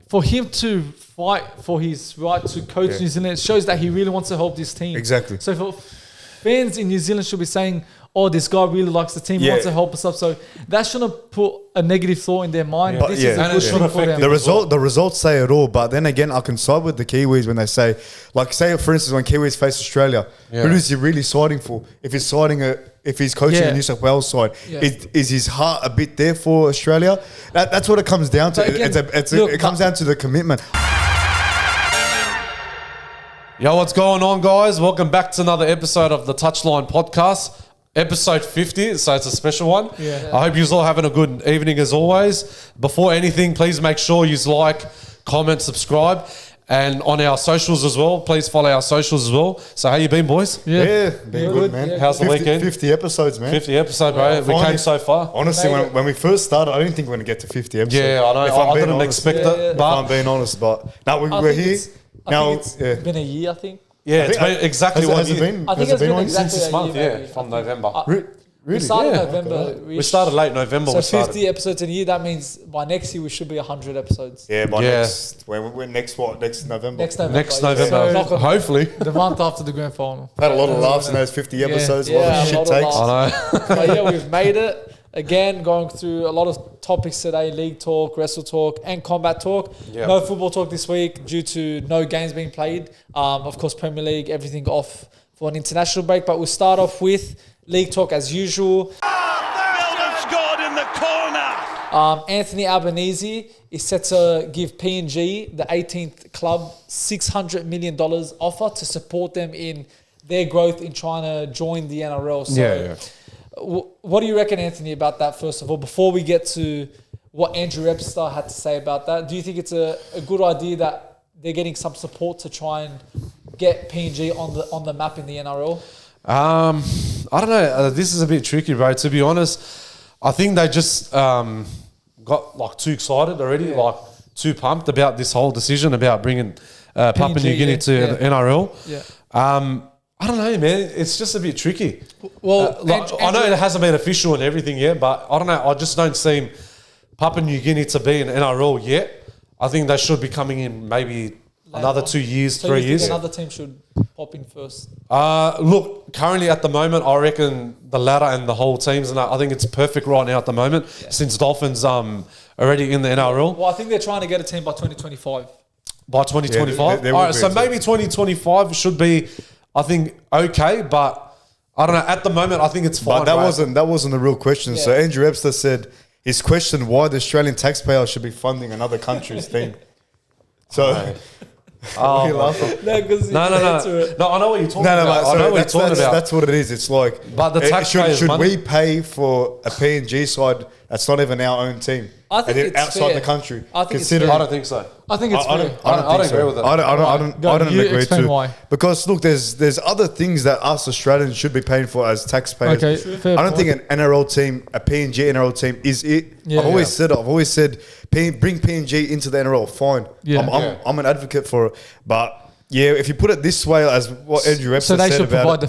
for him to fight for his right to coach New Zealand, it shows that he really wants to help this team. Exactly. So for fans in New Zealand should be saying, oh, this guy really likes the team, wants to help us up. So that shouldn't put a negative thought in their mind. But this is a good thing for them. The results say it all. But then again, I can side with the Kiwis when they say, like, say for instance, when Kiwis face Australia, who is he really siding for? If he's coaching the New South Wales side, is his heart a bit there for Australia? That's what it comes down to. Again, it comes down to the commitment. Yo, what's going on, guys? Welcome back to another episode of the Touchline Podcast, episode 50. So it's a special one. Yeah. I hope you're all having a good evening as always. Before anything, please make sure you like, comment, subscribe, and on our socials as well. Please follow our socials as well. So how you been, boys? Yeah, been good, man. How's the weekend? 50 episodes, man. 50 episodes, bro. We came so far. Honestly, when we first started, I didn't think we were going to get to 50 episodes. Yeah, I know. I didn't expect it. But I'm being honest, but now we're here. I think it's been a year, I think. Yeah, it's been exactly 1 year. I think it's been exactly since this month, year, from November. Really? We started November. We started late November. So 50 episodes in a year, that means by next year we should be 100 episodes. Yeah, next November? Next November. Next November. So hopefully. The month after the grand final. Had a lot of laughs in those 50 episodes, a lot of shit takes. I know. But yeah, we've made it. Again, going through a lot of topics today, league talk, wrestle talk, and combat talk. Yep. No football talk this week due to no games being played. Of course, Premier League, everything off for an international break. But we'll start off with league talk as usual. Builder scored in the corner. Anthony Albanese is set to give PNG, the 18th club, $600 million offer to support them in their growth in trying to join the NRL. So what do you reckon, Anthony, about that, first of all, before we get to what Andrew Ep.50 had to say about that? Do you think it's a good idea that they're getting some support to try and get PNG on the map in the NRL? I don't know. This is a bit tricky, bro. To be honest, I think they just got too excited already, too pumped about this whole decision about bringing Papua New Guinea to the NRL. Yeah. I don't know, man. It's just a bit tricky. Well, I know it hasn't been official and everything yet, but I don't know. I just don't seem Papua New Guinea to be in NRL yet. I think they should be coming in maybe another 2 years, so 3 you years. Think another team should pop in first? Look, currently at the moment, I reckon the ladder and the whole teams, and I think it's perfect right now at the moment since Dolphins already in the NRL. Well, I think they're trying to get a team by 2025. By 2025? All right, so maybe 2025 should be, I think, okay, but I don't know. At the moment, I think it's fine. But that wasn't the real question. Yeah. So Andrew Ep.50 said his question why the Australian taxpayer should be funding another country's team. So, no. No, I know what you're talking about. I know what you're talking about. That's what it is. It's like, but the taxpayers should we pay for a PNG side that's not even our own team? I think it's outside fair. the country. I don't think so. I think it's fair. I don't agree with it. I don't agree to. Why? Because look, there's other things that us Australians should be paying for as taxpayers. Okay, fair I don't think an NRL team, a PNG NRL team, is it. I've always said bring PNG into the NRL. Fine. Yeah. I'm an advocate for it, but. Yeah, if you put it this way, as what Andrew Ep.50 said about so they should provide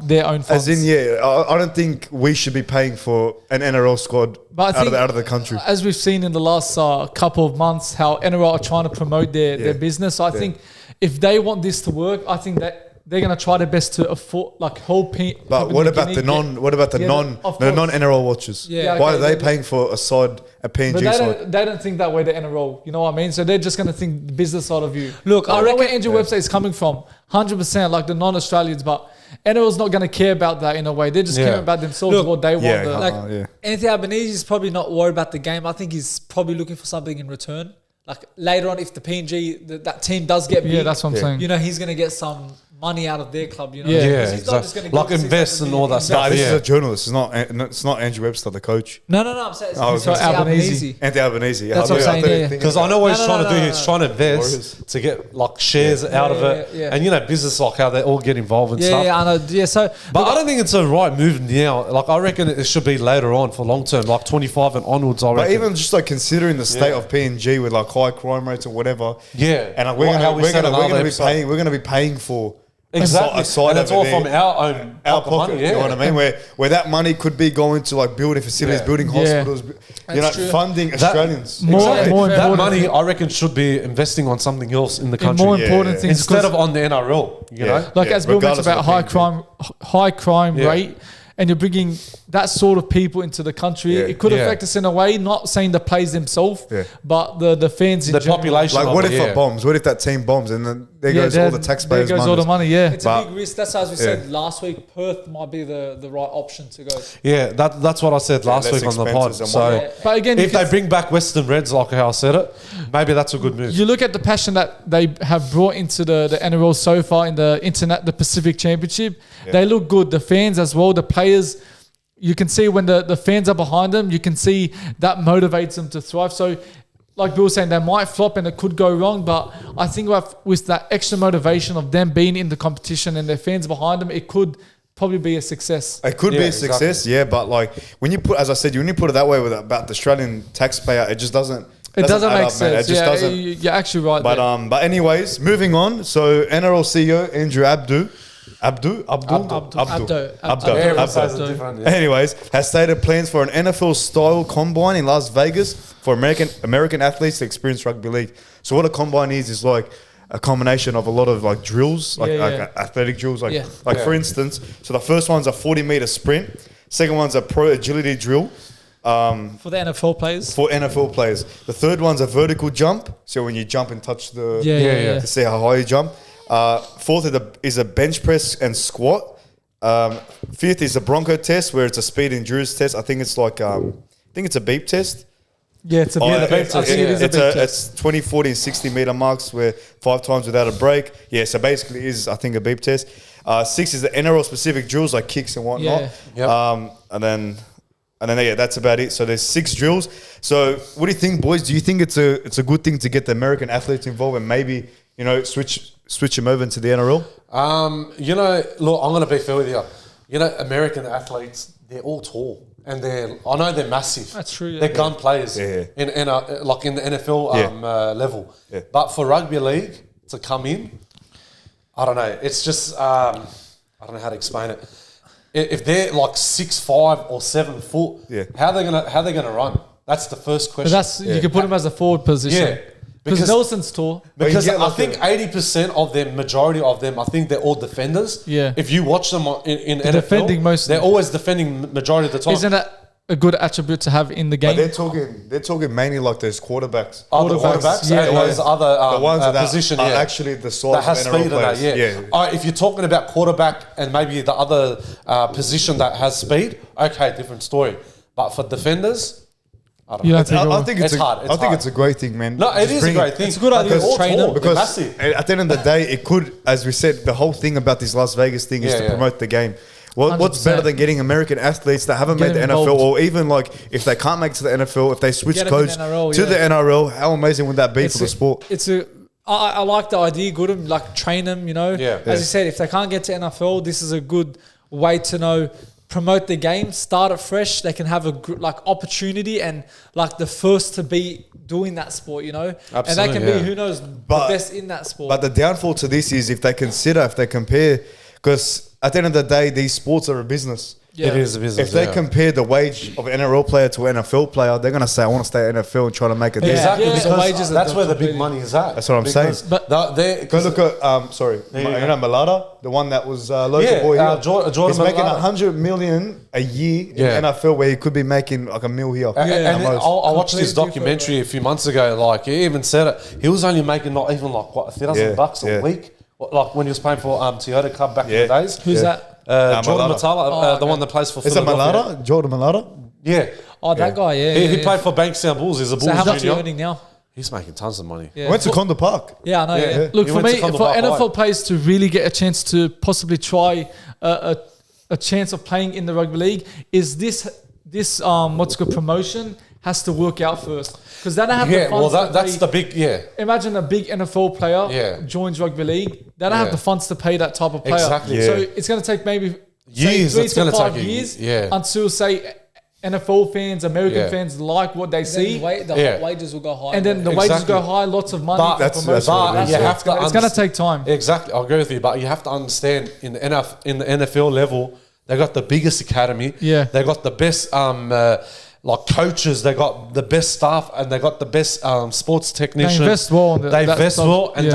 their own funds. As in, I don't think we should be paying for an NRL squad out of the country. As we've seen in the last couple of months, how NRL are trying to promote their business. So I think if they want this to work, I think that they're going to try their best to afford whole. But what about the non NRL watchers? Yeah. Why are they paying for a side, a PNG side? They don't think that way. The NRL, you know what I mean? So they're just going to think the business side of you. Look, I reckon where Andrew Ep.50 is coming from, 100%, like the non-Australians, but NRL's not going to care about that in a way. They're just caring about themselves, what they want. Anthony Albanese is probably not worried about the game. I think he's probably looking for something in return. Like later on, if the PNG, that team does get big, that's what I'm saying. You know, he's going to get some money out of their club, you know. He's not just going to like invest and all that stuff. This is a journalist. It's not Andrew Ep.50, the coach. No. I'm saying it's Albanese. Anthony Albanese. That's what I'm saying. Because I know what he's trying to do. He's trying to invest to get like shares out of it, and you know, business like how they all get involved and stuff. Yeah, I know. Yeah, so but I don't think it's a right move now. Like I reckon it should be later on for long term, like 25 and onwards. I reckon. But even just like considering the state of PNG with like high crime rates or whatever. Yeah, and like, we're going to be paying for Exactly. A side and it's over all there. from our own Our pocket pocket, money. Yeah. you know what I mean? Where that money could be going to like building facilities, building hospitals, True. funding Australians. More That important money, thing- I reckon, should be investing on something else in the country. more important things instead 'cause- of on the NRL. You know, Like as Bill mentioned regardless about of high crime Yeah. rate, and you're bringing that sort of people into the country, it could affect us in a way. Not saying the players themselves, but the fans in the general. population. Like, of what it, if it bombs? What if that team bombs and then there goes all the taxpayers' There goes money? all the money. Yeah, It's a big risk. That's as we said last week. Perth might be the right option to go. Yeah, that's what I said last less week on the pod. expenses and So, whatnot. but again, if they bring back Western Reds, like how I said it, maybe that's a good move. you look at the passion that they have brought into the NRL so far in the Pacific Championship. They look good. The fans as well. The players. You can see when the fans are behind them, you can see that motivates them to thrive. So, like Bill was saying, they might flop and it could go wrong, but I think with that extra motivation of them being in the competition and their fans behind them, it could probably be a success. It could be a success, but like when you put, as I said, when you put it that way about the Australian taxpayer, it just doesn't. It doesn't make add up, man. sense. It just doesn't. You're actually right. But anyways, moving on. So NRL CEO Andrew Abdo. Anyways, has stated plans for an NFL-style combine in Las Vegas for American athletes to experience rugby league. So what a combine is like a combination of a lot of like drills, like athletic drills. For instance, so the first one's a 40-meter sprint. Second one's a pro agility drill. For the NFL players? For NFL players. The third one's a vertical jump. So when you jump and touch the... To see how high you jump. Fourth is a bench press and squat. Fifth is a Bronco test, where it's a speed endurance test. I think it's like it's a beep test. Yeah, it's a beep test. I think it is a beep test. It's 20, 40, and 60 meter marks, where 5 times without a break. Yeah, so basically is, I think, a beep test. 6 is the NRL specific drills like kicks and whatnot. And then that's about it. So there's 6 drills. So what do you think, boys? Do you think it's a good thing to get the American athletes involved and maybe switch them over into the NRL? Look, I'm going to be fair with you. American athletes, they're all tall. And I know they're massive. That's true. Yeah. They're gun players in the NFL level. Yeah. But for rugby league to come in, I don't know. It's just I don't know how to explain it. If they're like 6'5" or 7 foot, how are they gonna run? That's the first question. But you can put them as a forward position. Yeah. Because Nelson's tall. Because I think 80% of them, majority of them, I think they're all defenders. Yeah. If you watch them in NFL, defending most, they're always defending majority of the time. Isn't that a good attribute to have in the game? But they're talking mainly like those quarterbacks. Oh, the quarterbacks? Yeah. Those other the ones that position, are actually the sort that has of NRL speed players. in that, if you're talking about quarterback and maybe the other position that has speed, okay, different story. But for defenders... I think it's hard. I think it's a great thing, man. No, it is a great thing. It's a good idea to train them. Because at the end of the day, it could, as we said, the whole thing about this Las Vegas thing is to promote the game. What's better than getting American athletes that haven't made the NFL, or even like if they can't make it to the NFL, if they switch codes to the NRL, how amazing would that be for the sport? I like the idea, Goodham, like train them, As you said, if they can't get to NFL, this is a good way to promote the game, start it fresh. They can have a opportunity and like the first to be doing that sport, Absolutely, and they can be who knows the best in that sport. But the downfall to this is if they compare, because at the end of the day, these sports are a business. Yeah. It is a business. If they compare the wage of an NRL player to an NFL player, they're going to say, I want to stay at NFL and try to make a deal. Exactly. Because that's where the big money is at. That's what I'm saying. But go look at, Malata, the one that was local boy here. Jordan He's making $100 million a year in NFL, where he could be making like $1 million here. And I watched this documentary a few months ago. Like he even said it. He was only making not even like $1,000 a week. Like when he was playing for Toyota Club back in the days. Who's that? Jordan Matala, the one that plays for Philadelphia. Is it Malata? Jordan Malata? Yeah. Oh, that guy, He played for Bankstown Bulls. He's a Bulls junior. So how much junior. are you earning now? He's making tons of money. Yeah. Went to Conda Park. Yeah, I know. Yeah. Look, for me, for NFL players to really get a chance to possibly try a chance of playing in the rugby league, is this promotion has to work out first, because they don't have the funds. That's the big Imagine a big NFL player joins rugby league. They don't have the funds to pay that type of player. Exactly. So it's going to take maybe years. 3 to 5 years until say NFL fans, American fans like what they see. The wages will go high. And then the wages go high, lots of money. But that's what it is. It's going to take time. Exactly. I'll agree with you. But you have to understand in the NFL level, they got the biggest academy. Yeah. They got the best like coaches. They got the best staff, and they got the best sports technicians. They invest well. And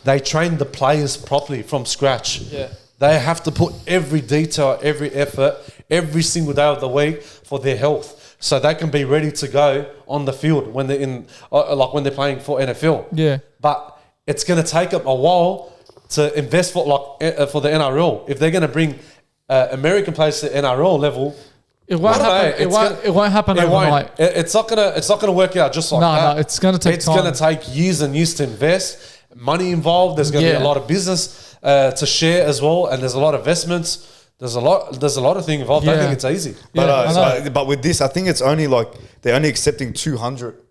they train the players properly from scratch. Yeah. They have to put every detail, every effort, every single day of the week for their health, so they can be ready to go on the field when they're in, like when they're playing for NFL. Yeah. But it's going to take them a while to invest for the NRL. If they're going to bring American players to NRL level, it won't happen. It won't happen overnight. It's not gonna work out just like that. No, it's gonna take time. It's gonna take years and years to invest. Money involved. There's gonna be a lot of business to share as well, and there's a lot of investments. There's a lot of things involved. I don't think it's easy. But with this, I think it's only like they're only accepting 200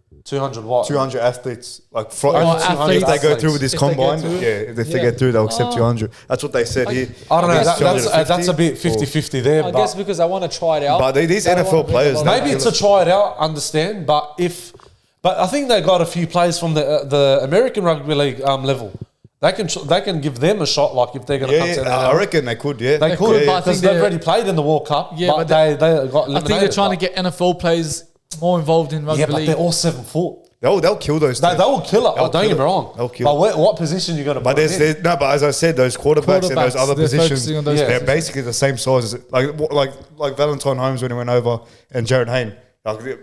what? 200 athletes. Like athletes. if they go through with this combine, if they get through, they'll accept 200. That's what they said here. I don't know. That's a bit 50-50 there. I guess because I want to try it out. But these NFL players, maybe to try it out, understand. But I think they got a few players from the American rugby league level. They can give them a shot, like if they're going to come to the I reckon they could. Yeah, they could because they've already played in the World Cup. Yeah, but they got eliminated. I think they're trying to get NFL players more involved in rugby league. Yeah, but they're all 7 foot. They'll kill those. They will kill it. Don't get me wrong. They'll kill but what position are you going to put in? But as I said, those quarterbacks and those other positions, they're basically the same size as like Valentine Holmes when he went over and Jared Hayne.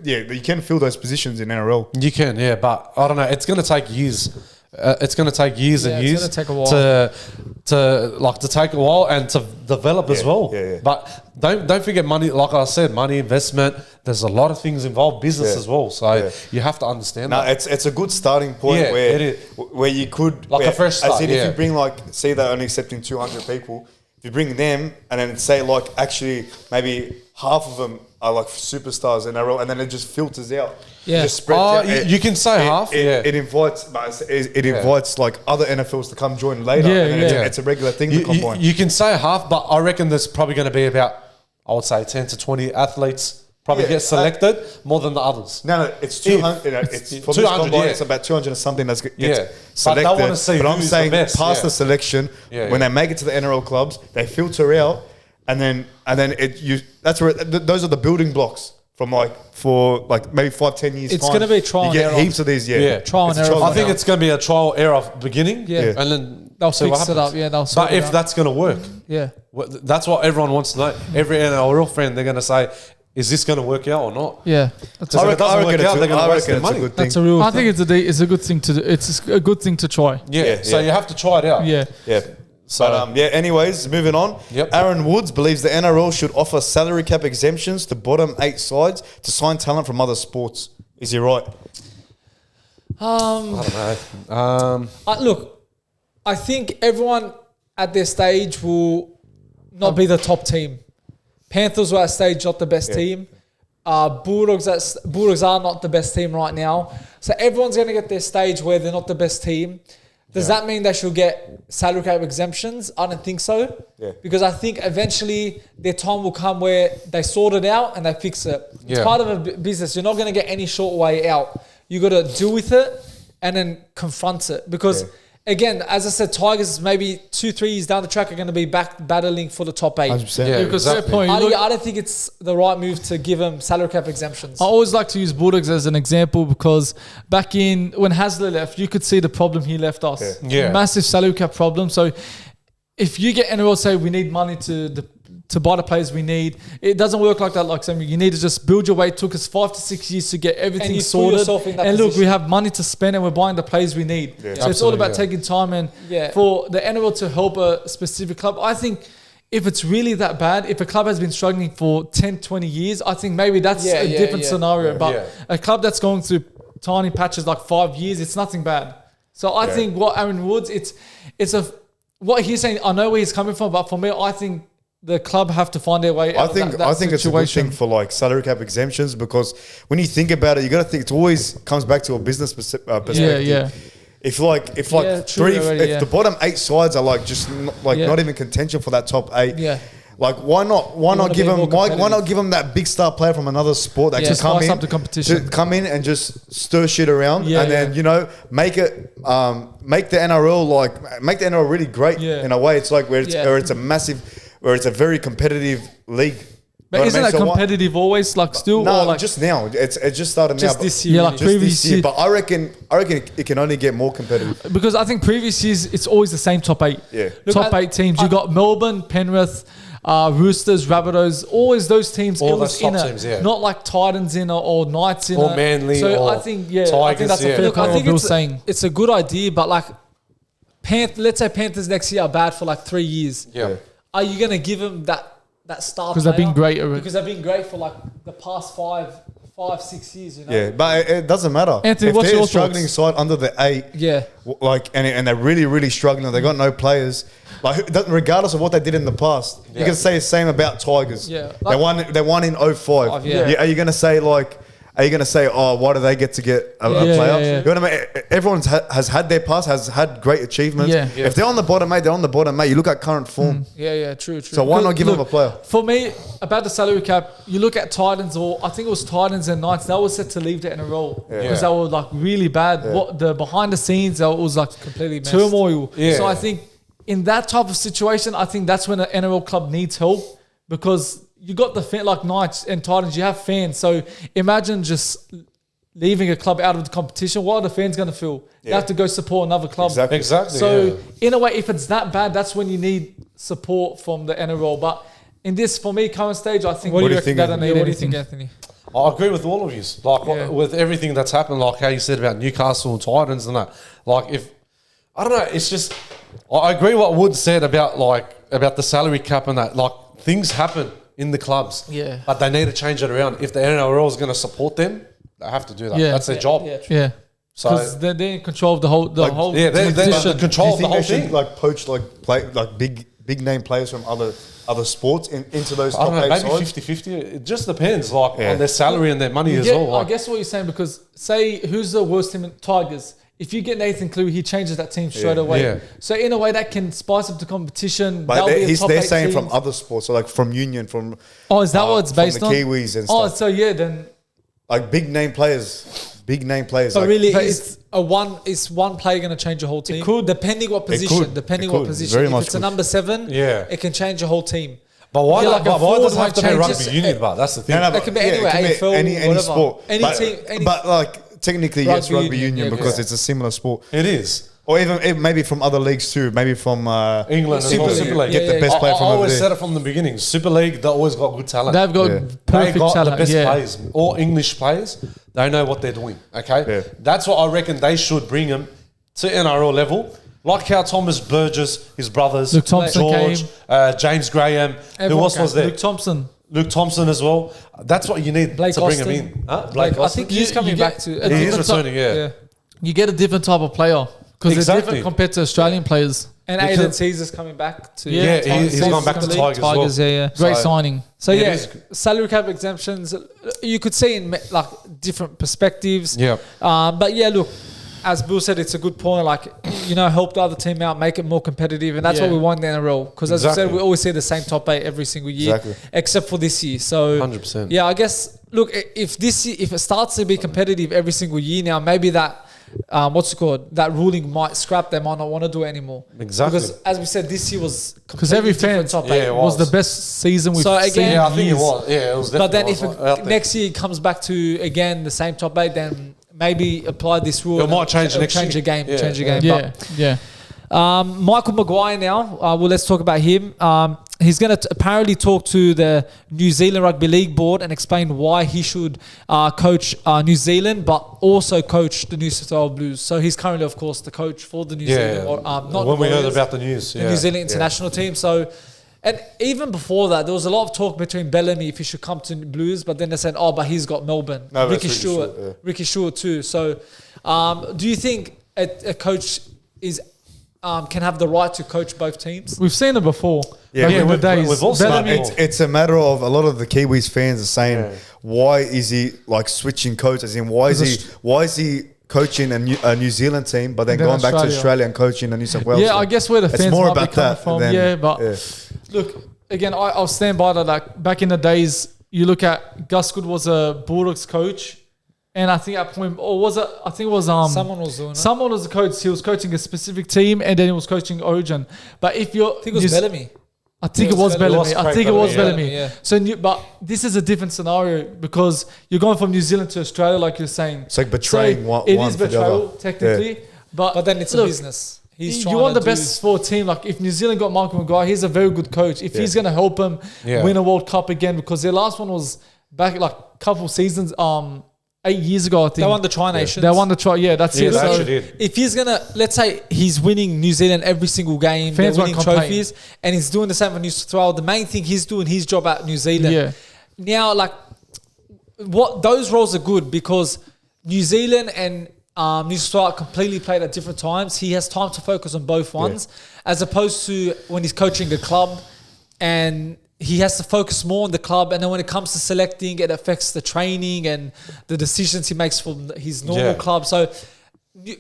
You can fill those positions in NRL. You can, but I don't know. It's going to take years. It's going to take years and years take a while. to take a while and to develop as well. Yeah. But don't forget money. Like I said, money, investment. There's a lot of things involved, business as well. So you have to understand. No, it's a good starting point where you could a fresh start. If you bring say they're only accepting 200 people, if you bring them and then say actually maybe half of them are like superstars in NRL, and then it just filters out. Yeah. Just spreads out. You can say half. It invites like other NFLs to come join later. It's a regular thing to combine. You can say half, but I reckon there's probably going to be about, I would say, 10 to 20 athletes probably get selected more than the others. No, it's 200. It's for 200. Combine, it's about 200 and something that's gets selected. But, I want to see I'm saying the best, past the selection, when they make it to the NRL clubs, they filter out, and then that's where those are the building blocks from for maybe 5-10 years. It's going to be trial and error. You get heaps of these, trial and error. I think it's going to be a trial error beginning, and then they'll fix it up. They'll sort but if that's going to work, that's what everyone wants to know. Every NRL friend, they're going to say, is this going to work out or not? Yeah, if it doesn't work out, they're going to waste their money. That's a real. I think it's a good thing to do. It's a good thing to try. So you have to try it out. Yeah. So, anyways, moving on. Yep. Aaron Woods believes the NRL should offer salary cap exemptions to bottom 8 sides to sign talent from other sports. Is he right? I don't know. Look, I think everyone at their stage will not be the top team. Panthers were at stage not the best team. Bulldogs are not the best team right now. So everyone's going to get their stage where they're not the best team. Does that mean they should get salary cap exemptions? I don't think so. Yeah. Because I think eventually their time will come where they sort it out and they fix it. It's part of a business. You're not going to get any short way out. You got to deal with it and then confront it. Because again, as I said, Tigers maybe 2-3 years down the track are going to be back battling for the top 8. 100%. Because at that point, I don't think it's the right move to give them salary cap exemptions. I always like to use Bulldogs as an example because back in when Hasler left, you could see the problem he left us. Massive salary cap problem. So if you get NRL say we need money to buy the players we need, it doesn't work like that. Like saying you need to just build your way. It took us 5 to 6 years to get everything sorted. And look, we have money to spend and we're buying the players we need. So it's all about taking time and for the NRL to help a specific club. I think if it's really that bad, if a club has been struggling for 10, 20 years, I think maybe that's a different scenario. But a club that's going through tiny patches like 5 years, it's nothing bad. So I think what Aaron Woods, what he's saying, I know where he's coming from, but for me, I think the club have to find their way out of that situation. I think it's a good thing for salary cap exemptions because when you think about it, you got to think it always comes back to a business perspective. If the bottom 8 sides are not even contention for that top 8, Like, why not give him that big star player from another sport that can spice up the competition, to come in and just stir shit around, and then make the NRL really great in a way. It's like where it's a very competitive league. But isn't that competitive always? Like still? No, or like just now. It's just started just now. This year. Yeah, like previous year. But I reckon it can only get more competitive. Because I think previous years it's always the same top 8. Yeah. Top 8 teams. You got Melbourne, Penrith, Roosters, Rabbitohs, always those teams. All those top teams, not like Titans in or Knights in or Manly. So or I think Tigers, I think that's a fair call. I think it's a good idea, but like let's say Panthers next year are bad for like 3 years. Yeah. Are you gonna give them that star? Because they've been great already. Because they've been great for like the past 5-6 years. Yeah, but it doesn't matter. Anthony, if what's they're your struggling thoughts? side under the 8, and they're really, really struggling, they got no players. Like, regardless of what they did in the past, you can say the same about Tigers. Yeah, they won in 05. Are you gonna say oh, why do they get to get a player? Yeah. You know what I mean? Everyone has had their past, has had great achievements. Yeah. If they're on the bottom, mate, they're on the bottom, mate. You look at current form. True. So why not give them a player? For me, about the salary cap, you look at Titans, or I think it was Titans and Knights, they were set to leave the NRL because they were like really bad. What the behind the scenes, it was like completely turmoil. So I think in that type of situation, I think that's when an NRL club needs help, because you got the fan, like Knights and Titans, you have fans. So imagine just leaving a club out of the competition. What are the fans going to feel? They have to go support another club. Exactly. So in a way, if it's that bad, that's when you need support from the NRL. But in this, for me, current stage, I think what do you think, Anthony? I agree with all of you. Like with everything that's happened, like how you said about Newcastle and Titans and that. Like I don't know, it's just I agree what Wood said about the salary cap and that. Like things happen in the clubs, but they need to change it around. If the NRL is going to support them, they have to do that. That's their job. So because they're in control of the whole they're in control of the whole thing. Like poach big name players from other sports into those top 8 maybe sides? 50-50. It just depends on their salary and their money as well. I guess what you're saying, because say who's the worst team in Tigers? If you get Nathan Cleary, he changes that team straight away. Yeah. So in a way, that can spice up the competition. But they're saying from other sports, so like from Union, from is that what it's based from on? The Kiwis and stuff. So then like big name players. So like, really, is one player going to change your whole team? It could, depending what position. If it's a number 7, it can change your whole team. But why does it have to be rugby union? But that's the thing. It can be anywhere, AFL, any sport, any team. But like technically, yes, rugby union because it's a similar sport. It is. Or even maybe from other leagues too. Maybe from England Super League. Get the best player from over there. I always said it from the beginning. Super League, they always got good talent. They've got perfect talent. The best players. All English players, they know what they're doing. Okay? Yeah. That's what I reckon they should bring them to NRL level. Like how Thomas Burgess, his brothers, Luke Thompson George, James Graham, who else was there? Luke Thompson as well. That's what you need to bring him in. Blake Austin. I think he's coming back to... He is returning, You get a different type of player. Because they're different compared to Australian players. And Aiden Caesar's coming back to... he's gone back to Tigers well. Great signing. So salary cap exemptions, you could see in like different perspectives. Yeah. But look, as Bill said, it's a good point. Like, help the other team out, make it more competitive. And that's what we want in the NRL. Because as I said, we always see the same top 8 every single year. Except for this year. So 100%. Yeah, I guess, look, if it starts to be competitive every single year now, maybe that... that ruling might scrap. They might not want to do it anymore. Exactly. Because as we said, this year was because every fan top 8 was the best season we've seen. I think it was. Yeah, it was. But then if next year it comes back to again the same top 8, then maybe apply this rule. It might change next year. Change the game. Change the game. Yeah. Michael Maguire now. Well, let's talk about him. He's going to apparently talk to the New Zealand Rugby League board and explain why he should coach New Zealand, but also coach the New South Wales Blues. So he's currently, of course, the coach for the New Zealand. Or, not when we heard about the news, the New Zealand international team. So, and even before that, there was a lot of talk between Bellamy if he should come to Blues, but then they said, but he's got Melbourne. No, Ricky Stewart too. So, do you think a coach can have the right to coach both teams? We've seen it before. We've also it's a matter of a lot of the Kiwis fans are saying, why is he like switching coach? As in, why is he coaching a New Zealand team, but then going back to Australia and coaching a New South Wales team? I guess where the fans might be coming from. Look, again, I'll stand by that. Like back in the days, you look at Gus Good was a Bulldogs coach, and I think at point, or was it? I think it was someone was doing it. Someone was the coach. He was coaching a specific team, and then he was coaching Origin. But if you're, I think it was Bellamy. I think it was Bellamy. I think it was Bellamy. Yeah. So, but this is a different scenario because you're going from New Zealand to Australia, like you're saying. It's like betraying one. It is betrayal technically, but then it's a business. You want the best for a team. Like if New Zealand got Michael Maguire, he's a very good coach. If he's going to help them win a World Cup again, because their last one was back like a couple seasons, 8 years ago, I think. They won the Tri-Nations. They won the Tri. Yeah, that's it. They So actually did. if he's going to, let's say he's winning New Zealand every single game, Fans they're winning won't complain. trophies, and he's doing the same for New South Wales. The main thing, he's doing his job at New Zealand. Yeah. Now, like, what those roles are good because New Zealand and New South Wales completely played at different times. He has time to focus on both ones, as opposed to when he's coaching a club and he has to focus more on the club. And then when it comes to selecting, it affects the training and the decisions he makes for his normal club. So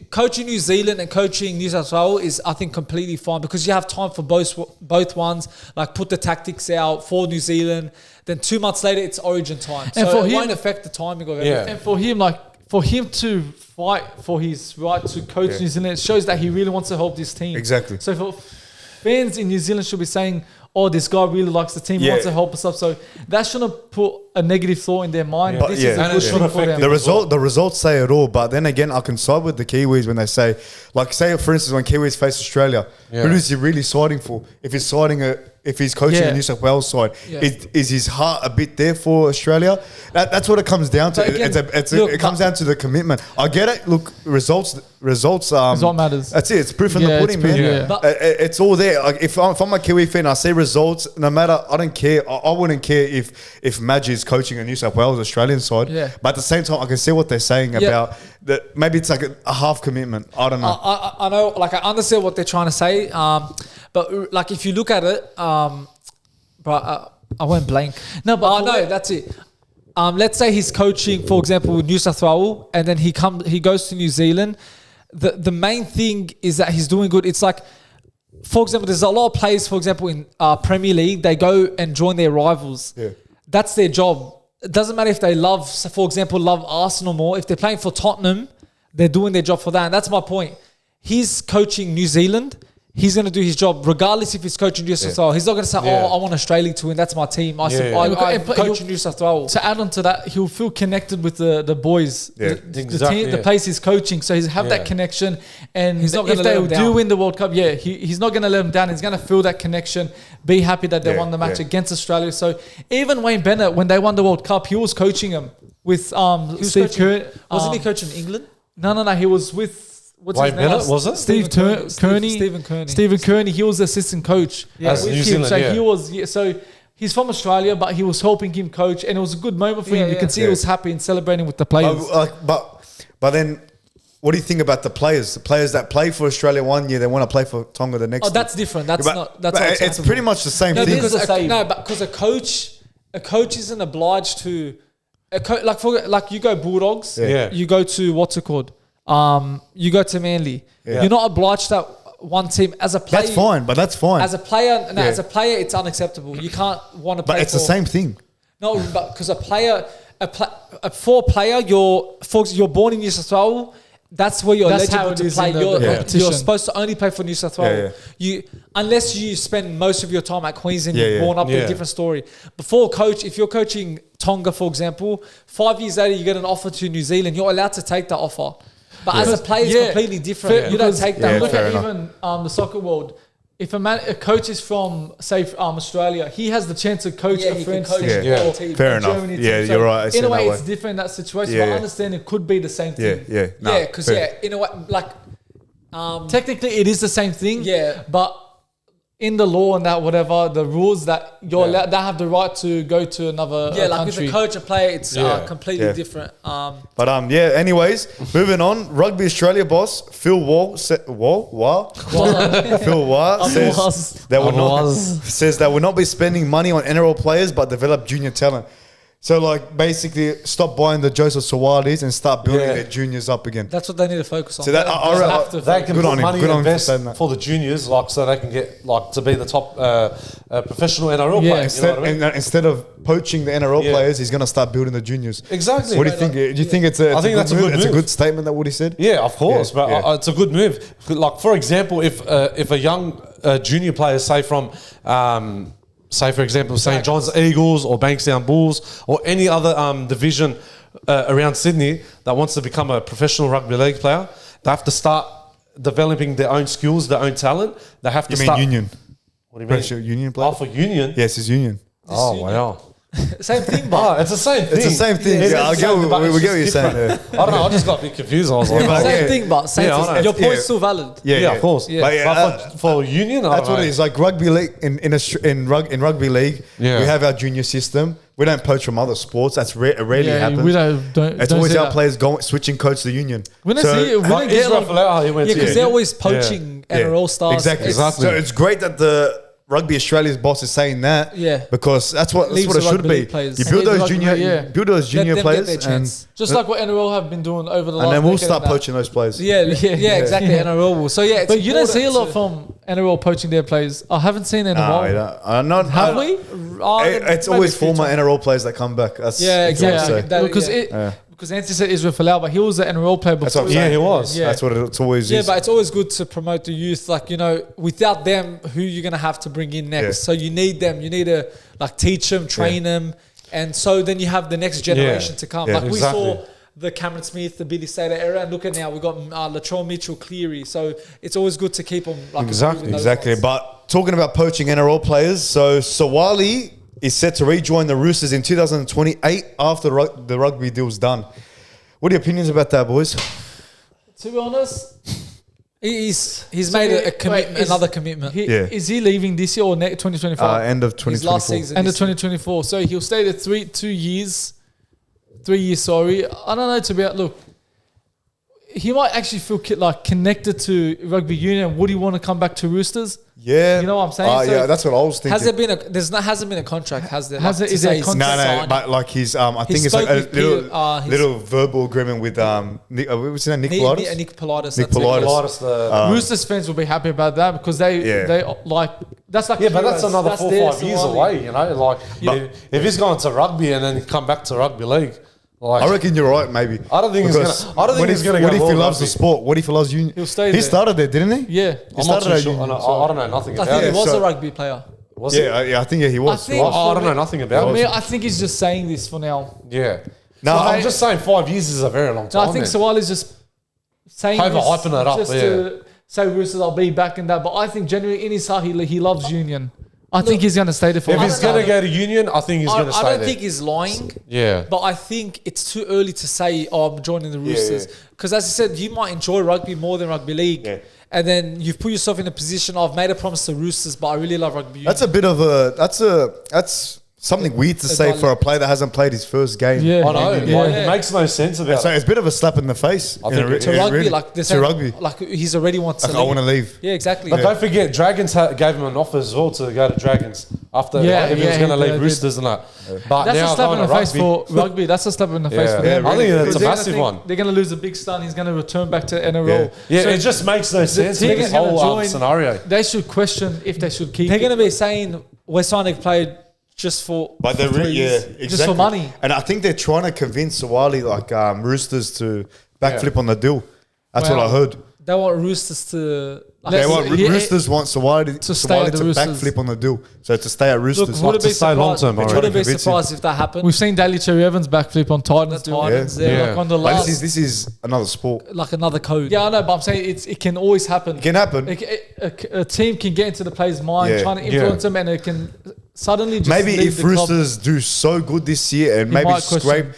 coaching New Zealand and coaching New South Wales is, I think, completely fine because you have time for both ones. Like put the tactics out for New Zealand. Then 2 months later, it's Origin time. And so for it him, won't affect the timing of everything. And for him to fight for his right to coach New Zealand, it shows that he really wants to help this team. Exactly. So for fans in New Zealand should be saying, oh, this guy really likes the team, wants to help us up. So that shouldn't put a negative thought in their mind. But This is a good thing for them. The results say it all. But then again, I can side with the Kiwis when they say, like, say for instance, when Kiwis face Australia, who is he really siding for? If he's coaching the New South Wales side, is his heart a bit there for Australia? That's what it comes down to. Again, it comes down to the commitment. I get it. Look, results. What matters. That's it. It's proof in the pudding, man. It's all there. Like if I'm a Kiwi fan, I see results. No matter, I don't care. I wouldn't care if Madge is coaching a New South Wales Australian side. Yeah. But at the same time, I can see what they're saying about that. Maybe it's like a half commitment. I don't know. I know. Like I understand what they're trying to say. But like if you look at it, I went blank. No, but no, that's it. Let's say he's coaching, for example, New South Wales, and then he goes to New Zealand. The main thing is that he's doing good. It's like, for example, there's a lot of players, for example, in Premier League, they go and join their rivals. Yeah. That's their job. It doesn't matter if they love Arsenal more. If they're playing for Tottenham, they're doing their job for that. And that's my point. He's coaching New Zealand. He's going to do his job regardless if he's coaching New South Wales. He's not going to say, I want Australia to win. That's my team. I'm coaching New South Wales. To add on to that, he'll feel connected with the boys, the team, the place he's coaching. So he's have that connection. And he's not if they do win the World Cup, he's not going to let them down. He's going to feel that connection, be happy that they won the match against Australia. So even Wayne Bennett, when they won the World Cup, he was coaching him with Steve Kerr. Wasn't he coaching England? No. He was with... What's Wayne Bennett, was it? Stephen Kearney. He was the assistant coach. As New Zealand, so he was. So he's from Australia, but he was helping him coach, and it was a good moment for him. You can see he was happy and celebrating with the players. But then, what do you think about the players? The players that play for Australia one year, they want to play for Tonga the next. Oh, that's different. That's not. That's it's pretty much the same thing. Because a coach isn't obliged to. Like you go Bulldogs. You go to what's it called? You go to Manly. You're not obliged to one team as a player. That's fine, but that's fine. As a player, it's unacceptable. You can't want to play. But it's the same thing. No, but because for a player, you're born in New South Wales. That's where you're eligible to play. You're supposed to only play for New South Wales. Unless you spend most of your time at Queensland, you're born up with a different story. Before coach, if you're coaching Tonga, for example, 5 years later you get an offer to New Zealand, you're allowed to take that offer. But as a player, it's completely different. You don't take that. Look at even the soccer world. If a coach is from, say, Australia, he has the chance to coach a French team. Fair enough. Germany team. You're right. In a way, it's different in that situation. But I understand it could be the same thing. Because in a way, like technically, it is the same thing. Yeah, but in the law and that whatever the rules that you're allowed, they have the right to go to another like country. with a coach, a player, it's completely different. Anyways, moving on. Rugby Australia boss Phil Wall says that will not be spending money on NRL players but develop junior talent. So, like, basically, stop buying the Joseph Sua'ali's and start building their juniors up again. That's what they need to focus on. So that they can good put on him. money Good on him for invest saying that. for the juniors, like so they can get like to be the top professional NRL players. Instead, You know what I mean? instead of poaching the NRL players, he's going to start building the juniors. Exactly. What do you think? Do you think it's a? I think that's a good move. It's a good statement that what he said. Yeah, of course, but it's a good move. Like for example, if a young junior player, say from say for example St John's Eagles or Bankstown Bulls or any other division around Sydney that wants to become a professional rugby league player, they have to start developing their own skills, their own talent. They have to start. Union? What do you mean? Pressure union player? Oh, for union? Yes, it's union. Oh, wow. Same thing, but It's the same thing. It's the same thing. Yeah, I get what you're saying. Yeah. I don't know. I just got a bit confused. I was like, same thing, but same I know. thing. Your point's still valid. yeah, of course. Yeah. But for union, That's what it is. Like rugby league in rugby league, we have our junior system. We don't poach from other sports. That's rarely happens. We don't It's always our players switching coach to the union. We don't see it. We don't get Israel Folau, he went to because they're always poaching NRL stars. Exactly. So it's great that the Rugby Australia's boss is saying that. Yeah. Because that's what Leaves it the should rugby be. league players. You And build leave those the junior, rugby, build those junior Let them get players, their and chance. Just like what NRL have been doing over the last then we'll decade start and that. poaching those players. Yeah, exactly. NRL will. So yeah, it's But you don't see a lot important from NRL poaching their players. I haven't seen it in a No, while. Have we? It's always former NRL players that come back. That's Yeah, exactly. exactly. That- Because Anthony said Israel Folau, but he was an NRL player before. That's what I'm saying. he was. Yeah. That's what it's always Yeah, is. but it's always good to promote the youth. Like, you know, without them, who you're going to have to bring in next. Yeah. So you need them. You need to like teach them, train them. And so then you have the next generation to come. Yeah, like exactly. we saw the Cameron Smith, the Billy Slater era. And look at now, we've got Latrell Mitchell, Cleary. So it's always good to keep them. Like, improving those Exactly. ones. But talking about poaching NRL players, so Suaalli is set to rejoin the Roosters in 2028 after the rugby deal's done. What are your opinions about that, boys? To be honest, He's So made wait, a commitment, is- another commitment. is he leaving this year or 2024? End of His 2024. last season. End of this year. 2024. So he'll stay there 3 years. 3 years, sorry. I don't know to be look. He might actually feel like connected to rugby union. Would he want to come back to Roosters? Yeah. You know what I'm saying? So yeah, that's what I was thinking. Has there been hasn't been a contract, has there? Has Like, it- to is there say a he's contract? No, signed? but like he's, I think it's spoke like a with Peter, little verbal agreement with what's his name, Nick Politis? Nick Politis. Nick that's it. Politis. Roosters fans will be happy about that because they like that's like Yeah, but that's heroes. another 4 their or 5 years Suaalli. away, you know. Like, if he's going to rugby and then come back to rugby league, like, I reckon you're right, maybe. I don't think he's Because gonna. I don't think he's gonna. What go if he world loves the rugby. sport? What if he loves union? He'll stay He there. started there, didn't he? Yeah, I'm not too started sure. at I don't know nothing I about think it. he was so- a rugby player. Was it? Yeah, I think he was. I think- I don't know nothing about I it. mean, I think he's just saying this for now. Yeah. No, So I- I'm just saying 5 years is a very long No, time. I think man. Suaalli's just saying Overhyping this it up, just to say Roosters, I'll be back in that. But I think genuinely in his heart, he loves union. I think he's going to stay there for If life. he's going to go to Union, I think he's going to I stay don't there. think he's lying. Yeah. But I think it's too early to say, I'm joining the Roosters. yeah. Because as I said, you might enjoy rugby more than rugby league. Yeah. And then you've put yourself in a position of, I've made a promise to Roosters, but I really love rugby. That's a bit of that's something weird to say for a player that hasn't played his first game. Yeah. I know. Yeah. Like, it makes no sense about So it. it's a bit of a slap in the face. I think to rugby, like to rugby. like he's already wants to Like, I want to leave. Yeah, exactly. But don't forget, Dragons gave him an offer as well to go to Dragons after Yeah, if he was yeah, going to he leave did. Roosters and that. But That's now a slap in going the to face rugby, for rugby. That's a slap in the face Yeah. for them. Yeah, I think really. it's a They're gonna massive think one. They're going to lose a big star and he's going to return back to NRL. Yeah, So it just makes no sense team with is this gonna whole join- scenario. They should question if they should keep They're it. going to be saying, we're signing a player just for But they're 3 years. exactly. Just for money. And I think they're trying to convince Suaalli, like Roosters, to backflip on the deal. That's Wow. what I heard. They want Roosters to... They want he- Roosters want Suaalli to stay at the to Roosters. backflip on the deal. So to stay at Roosters. Look, would to it be stay long term, surprised, I would it be reckon. surprised if that happened? We've seen Daly Cherry Evans backflip on Titans. The too. Titans, Yeah. they're Yeah. like on the But last... this is another sport. like another code. Yeah, I know, but I'm saying it can always happen. It can happen. A team can get into the player's mind, Yeah. trying to influence them, and it can suddenly just Maybe leave if the club. Roosters do so good this year and He maybe might question.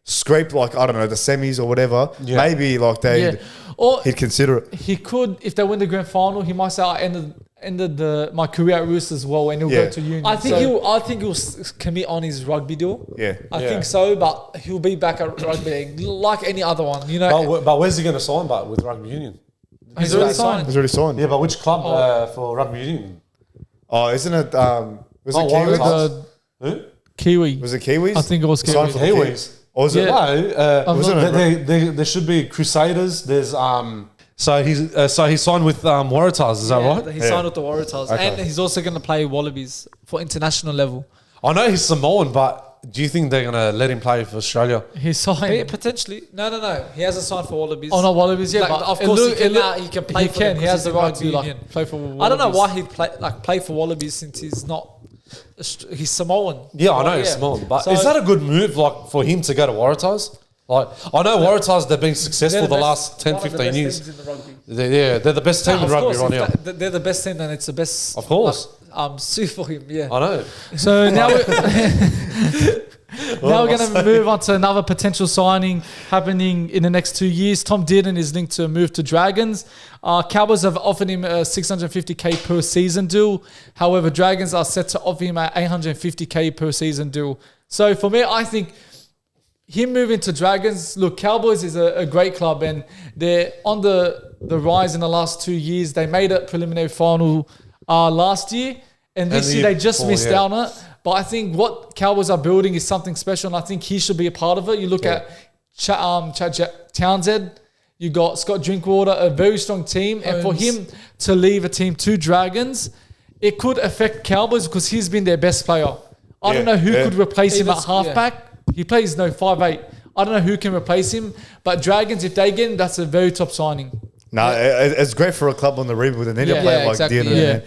scrape like, I don't know, the semis or whatever, Yeah. maybe like Yeah. Or he'd consider it. he could, if they win the grand final, he might say, I ended my career at Roosters well, and he'll Yeah. go to Union. I think So- I think he'll commit on his rugby deal. Yeah. I Yeah. think so, but he'll be back at rugby league like any other one. You know, But where's he going to sign back with Rugby Union? He's already already signed. He's already signed. Yeah, but which club for Rugby Union? Oh, isn't it? Was Oh, it Warriors. Kiwis? The Who? Kiwi. Was it Kiwis? I think it was Signed Kiwi. for the Kiwis. Or was it? Yeah. No, Wasn't it? there should be Crusaders. There's so he signed with Waratahs. Is that right? He signed with the Waratahs, Okay. and he's also going to play Wallabies for international level. I know he's Samoan, but do you think they're gonna let him play for Australia? He signed. Potentially, no. He hasn't signed for Wallabies. Oh, no, Wallabies, yeah. Like, but of course, he can play. He for can. them He 'cause has he's the in right to rugby union. play for Wallabies. I don't know why he'd play for Wallabies since he's not. He's Samoan. Yeah, I know he's Samoan, but is that a good move, like for him to go to Waratahs? Like I know Waratahs, they've been successful the last 10, 15 years. They're the best team in rugby right now. They're the best team, and it's the best. Of course. Sue for him. Yeah. I know. So now now we're going to move on to another potential signing happening in the next 2 years. Tom Dearden is linked to a move to Dragons. Cowboys have offered him a $650K per season deal. However, Dragons are set to offer him an $850K per season deal. So for me, I think him moving to Dragons, look, Cowboys is a great club and they're on the rise in the last 2 years. They made a preliminary final last year, and this year they just missed out on it. But I think what Cowboys are building is something special, and I think he should be a part of it. You look at Townsend, you got Scott Drinkwater, a very strong team, and for him to leave a team to Dragons, it could affect Cowboys because he's been their best player. I don't know who could replace him at halfback. He plays 5'8". I don't know who can replace him, but Dragons, if they get him, that's a very top signing. It's great for a club on the rebuild and they need a player like Dearden.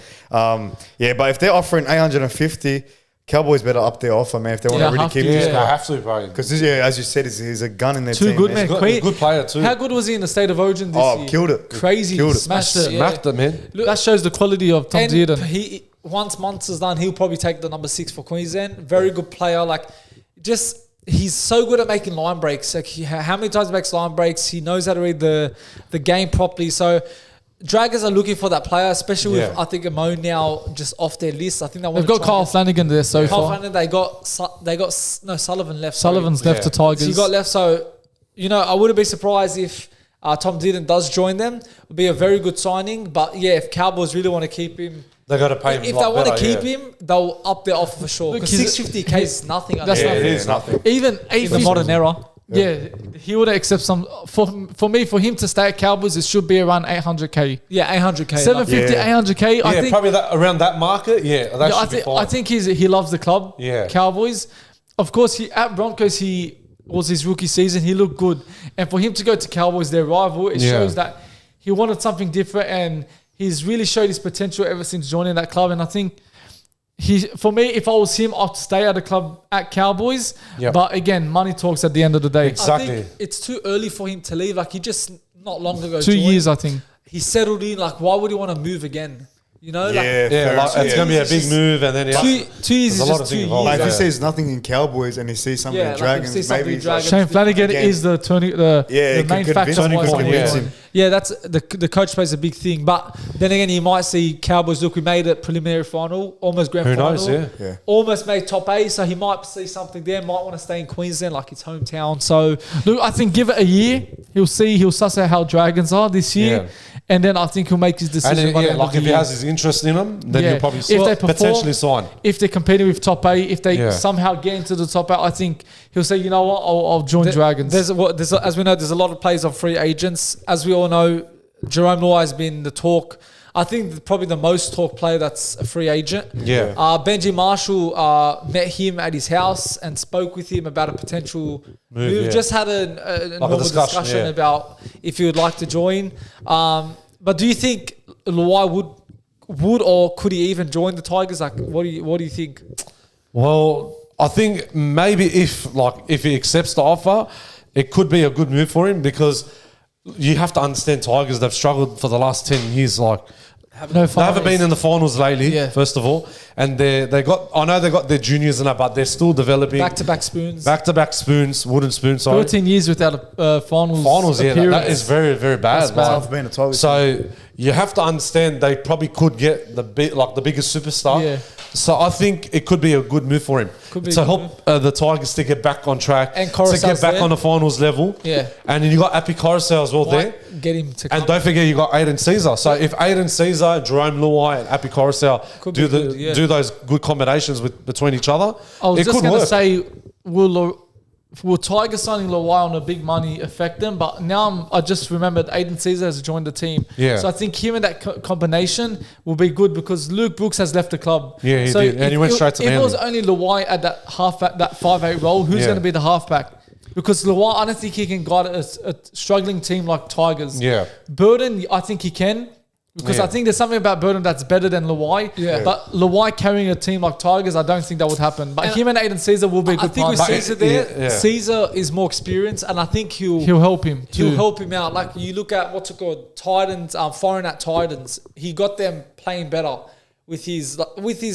But if they're offering 850, Cowboys better up their offer, man. If they want to really keep this guy, guy, have to, bro. because as you said, he's a gun in their team. Too good, man. He's a good player too. How good was he in the State of Origin this year? Killed it. Crazy. Killed it. Smashed it. Smacked it, man. Look, That shows the quality of Tom Dearden. Once Munster's done, he'll probably take the number 6 for Queensland. Very good player. He's so good at making line breaks. Like how many times he makes line breaks? He knows how to read the game properly. So Dragons are looking for that player, especially with I think Mo now just off their list. I think they've got Kyle Flanagan there so far. Flanagan, they got Sullivan left. Sullivan's left to Tigers. So you got left. So I wouldn't be surprised if Tom Dearden does join them. It'll be a very good signing. But if Cowboys really want to keep him, they got to pay him. If they want to keep him, they'll up their offer for sure. Because $650K is nothing. That's nothing. It is nothing. Even in the modern era. Yeah, he would accept some. For me, for him to stay at Cowboys, it should be around 800K. Yeah, 800K. 750, 800K. I think probably around that market. Yeah, that should be fine. I think he loves the club. Yeah, Cowboys. Of course, at Broncos he was his rookie season. He looked good, and for him to go to Cowboys, their rival, it shows that he wanted something different, and he's really showed his potential ever since joining that club. And I think. For me, if I was him, I'd stay at the club at Cowboys. Yep. But again, money talks at the end of the day. Exactly. I think it's too early for him to leave. He just not long ago. 2 years, I think. He settled in. Why would he want to move again? it's going to be a big move, and then 2 years is just 2 years. If he sees nothing in Cowboys and he sees something in Dragons, maybe Shane Flanagan is the main factor. That's the coach plays a big thing. But then again, you might see Cowboys. Look, we made a preliminary final, almost grand final. Who knows? Almost made top 8. So he might see something there. Might want to stay in Queensland, like his hometown. So look, I think give it a year. He'll suss out how Dragons are this year. And then I think he'll make his decision. And if he has his interest in them, then he'll probably potentially sign. If they're competing with top 8, if they somehow get into the top 8, I think he'll say, you know what, I'll join Dragons. As we know, there's a lot of players of free agents. As we all know, Jarome Luai has been the talk. I think probably the most talk player that's a free agent. Yeah. Benji Marshall met him at his house and spoke with him about a potential move. Just had a normal discussion about if he would like to join. But do you think Luai would or could he even join the Tigers? What do you think? Well, I think maybe if he accepts the offer, it could be a good move for him because you have to understand Tigers, they've struggled for the last 10 years. They haven't been in the finals lately, first of all. And they got their juniors and that, but they're still developing. Back-to-back spoons, wooden spoons. 13 years without a finals appearance. That is very, very bad. That's bad. So you have to understand they probably could get the biggest superstar. Yeah. So I think it could be a good move for him to help the Tigers to get back on track, and to get back on the finals level. Yeah. And then you got Api Carousel as well there. Get him to and don't forget you got Aiden Caesar. So if Aiden Caesar Caesar, Jarome Luai, and Api Coruscant do those good combinations between each other. I was just going to say, will Tiger signing Luai on a big money affect them? But now I just remembered Aiden Caesar has joined the team. Yeah. So I think him and that combination will be good because Luke Brooks has left the club. Yeah, he did. And he went straight to Manly. If it was only Luai at that halfback, that 5'8" role, who's going to be the halfback? Because Luai, I don't think he can guide a struggling team like Tigers. Yeah. Burden, I think he can. Because I think there's something about Burden that's better than Luai. Yeah. But Luai carrying a team like Tigers, I don't think that would happen. But him and Aiden Caesar will be a good I think with Caesar there, Caesar is more experienced, and I think he'll help him too. He'll help him out. Like you look at what's it called, Titans, foreign at Titans. He got them playing better with his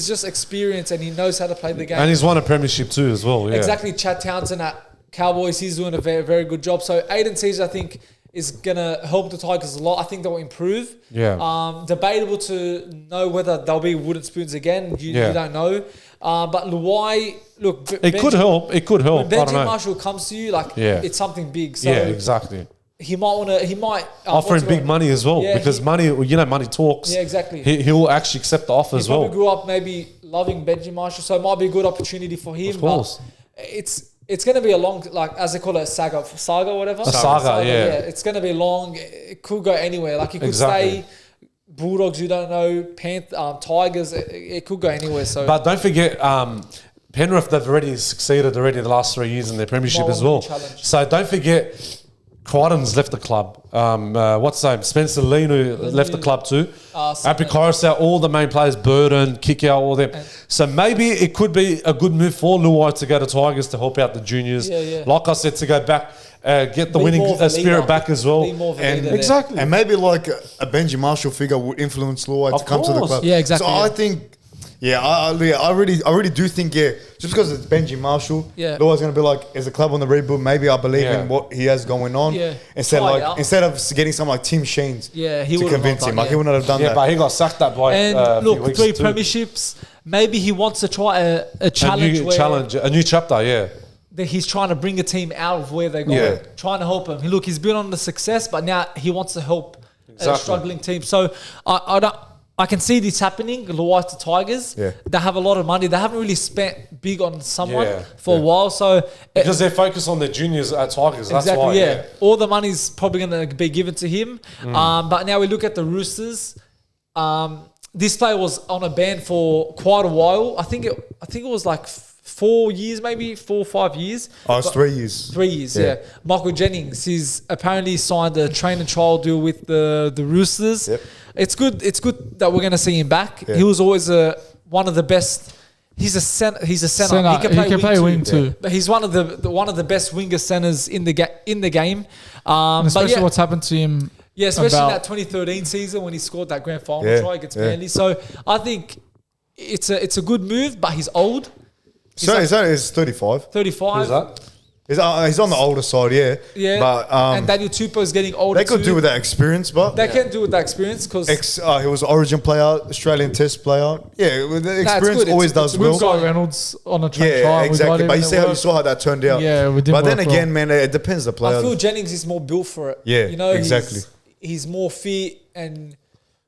just experience, and he knows how to play the game. And he's won a premiership too as well. Yeah. Exactly. Chad Townsend at Cowboys, he's doing a very, very good job. So Aiden Caesar, I think, is going to help the Tigers a lot. I think they'll improve. Yeah. Debatable to know whether they'll be wooden spoons again. You don't know. But Luai, look... Could help. It could help. When Benji Marshall comes to you, it's something big. So exactly. He might... offer him big money as well because money talks. Yeah, exactly. He'll actually accept the offer as well. He probably grew up maybe loving Benji Marshall, so it might be a good opportunity for him. Of course. But it's going to be a long, as they call it, saga or whatever. A saga, yeah. It's going to be long. It could go anywhere. Like, it could stay Bulldogs, you don't know, Tigers, it could go anywhere. So, but don't forget, Penrith, they've already succeeded the last 3 years in their premiership as well. So don't forget, Crichton's left the club. What's his name? Spencer Linu left the club too. Api Coruscant, all the main players, Burden, Kickout, all them. So maybe it could be a good move for Luai to go to Tigers to help out the juniors. Like I said, to go back, get the winning spirit back as well. Exactly. And maybe like a Benji Marshall figure would influence Luai to come to the club. Yeah, exactly. So I think... I really do think, just because it's Benji Marshall, Luai's going to be like, as a club on the reboot, maybe I believe in what he has going on. Yeah. Instead of getting someone like Tim Sheens to convince him. He would not have done that. Yeah, but he got sacked that by and look, 3 premierships, maybe he wants to try a challenge. A new chapter, that he's trying to bring a team out of where they're going, trying to help him. Look, he's been on the success, but now he wants to help a struggling team. So I can see this happening, Luai to Tigers. Yeah. They have a lot of money. They haven't really spent big on someone for a while. So because they're focused on their juniors at Tigers. That's why. All the money's probably going to be given to him. But now we look at the Roosters. This player was on a ban for quite a while. I think it was like 4 years, maybe 4 or 5 years. Oh, it's 3 years. 3 years, yeah. Michael Jennings, he's apparently signed a train and trial deal with the Roosters. Yep. It's good that we're going to see him back. Yeah. He was always one of the best. He's a center. He can play wing too. Yeah. But he's one of the best winger centers in the game. Especially what's happened to him. Yeah, especially in that 2013 season when he scored that grand final try against Manly. So I think it's a good move, but he's old. He's 35. 35. Who's that? He's on the older side, yeah. But and Daniel Tupou is getting older. They could do with that experience, but they can do with that experience because he was an Origin player, Australian Test player. Yeah, with the experience always does well. We've got Reynolds on a track. Yeah, exactly. But you saw how that turned out. Yeah, we did. But then again, man, it depends the player. I feel Jennings is more built for it. Yeah, exactly. He's more fit and.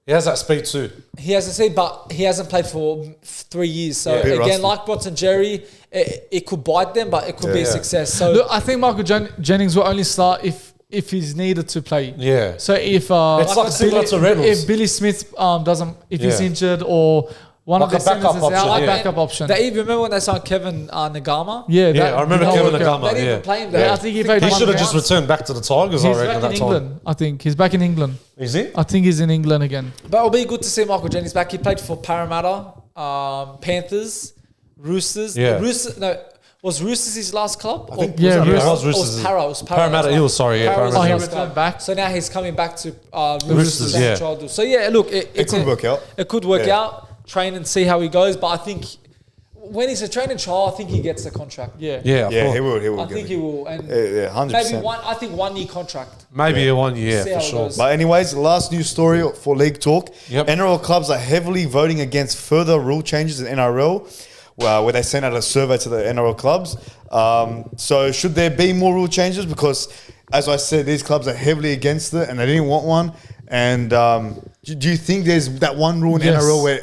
He has that speed too. He has the speed, but he hasn't played for 3 years. So again, like Bronson Jerry, it could bite them, but it could be a success. So look, I think Michael Jennings will only start if he's needed to play. Yeah. So if it's like similar to Reynolds. If Billy Smith if he's injured or one of the centers is out, backup option. They even remember when they signed Kevin Nagama? I remember Kevin Nagama. They didn't even play him there. I think he should have just returned back to the Tigers. He's back in England. I think he's back in England. Is he? I think he's in England again. But it'll be good to see Michael Jennings back. He played for Parramatta, Panthers, Roosters. Yeah. Was Roosters his last club? Roosters. It was Parramatta Eels, sorry. Parramatta. He returned back. So now he's coming back to Roosters. So look, it could work out. It could work out. Train and see how he goes, but I think when he's a training trial, I think he gets the contract. He will. I think he will, and 100%. Maybe 1 year contract. Maybe a 1 year for sure. But anyways, last news story for League Talk. NRL clubs are heavily voting against further rule changes in NRL, where they sent out a survey to the NRL clubs. So should there be more rule changes? Because as I said, these clubs are heavily against it, and they didn't want one. And Do you think there's that one rule in NRL where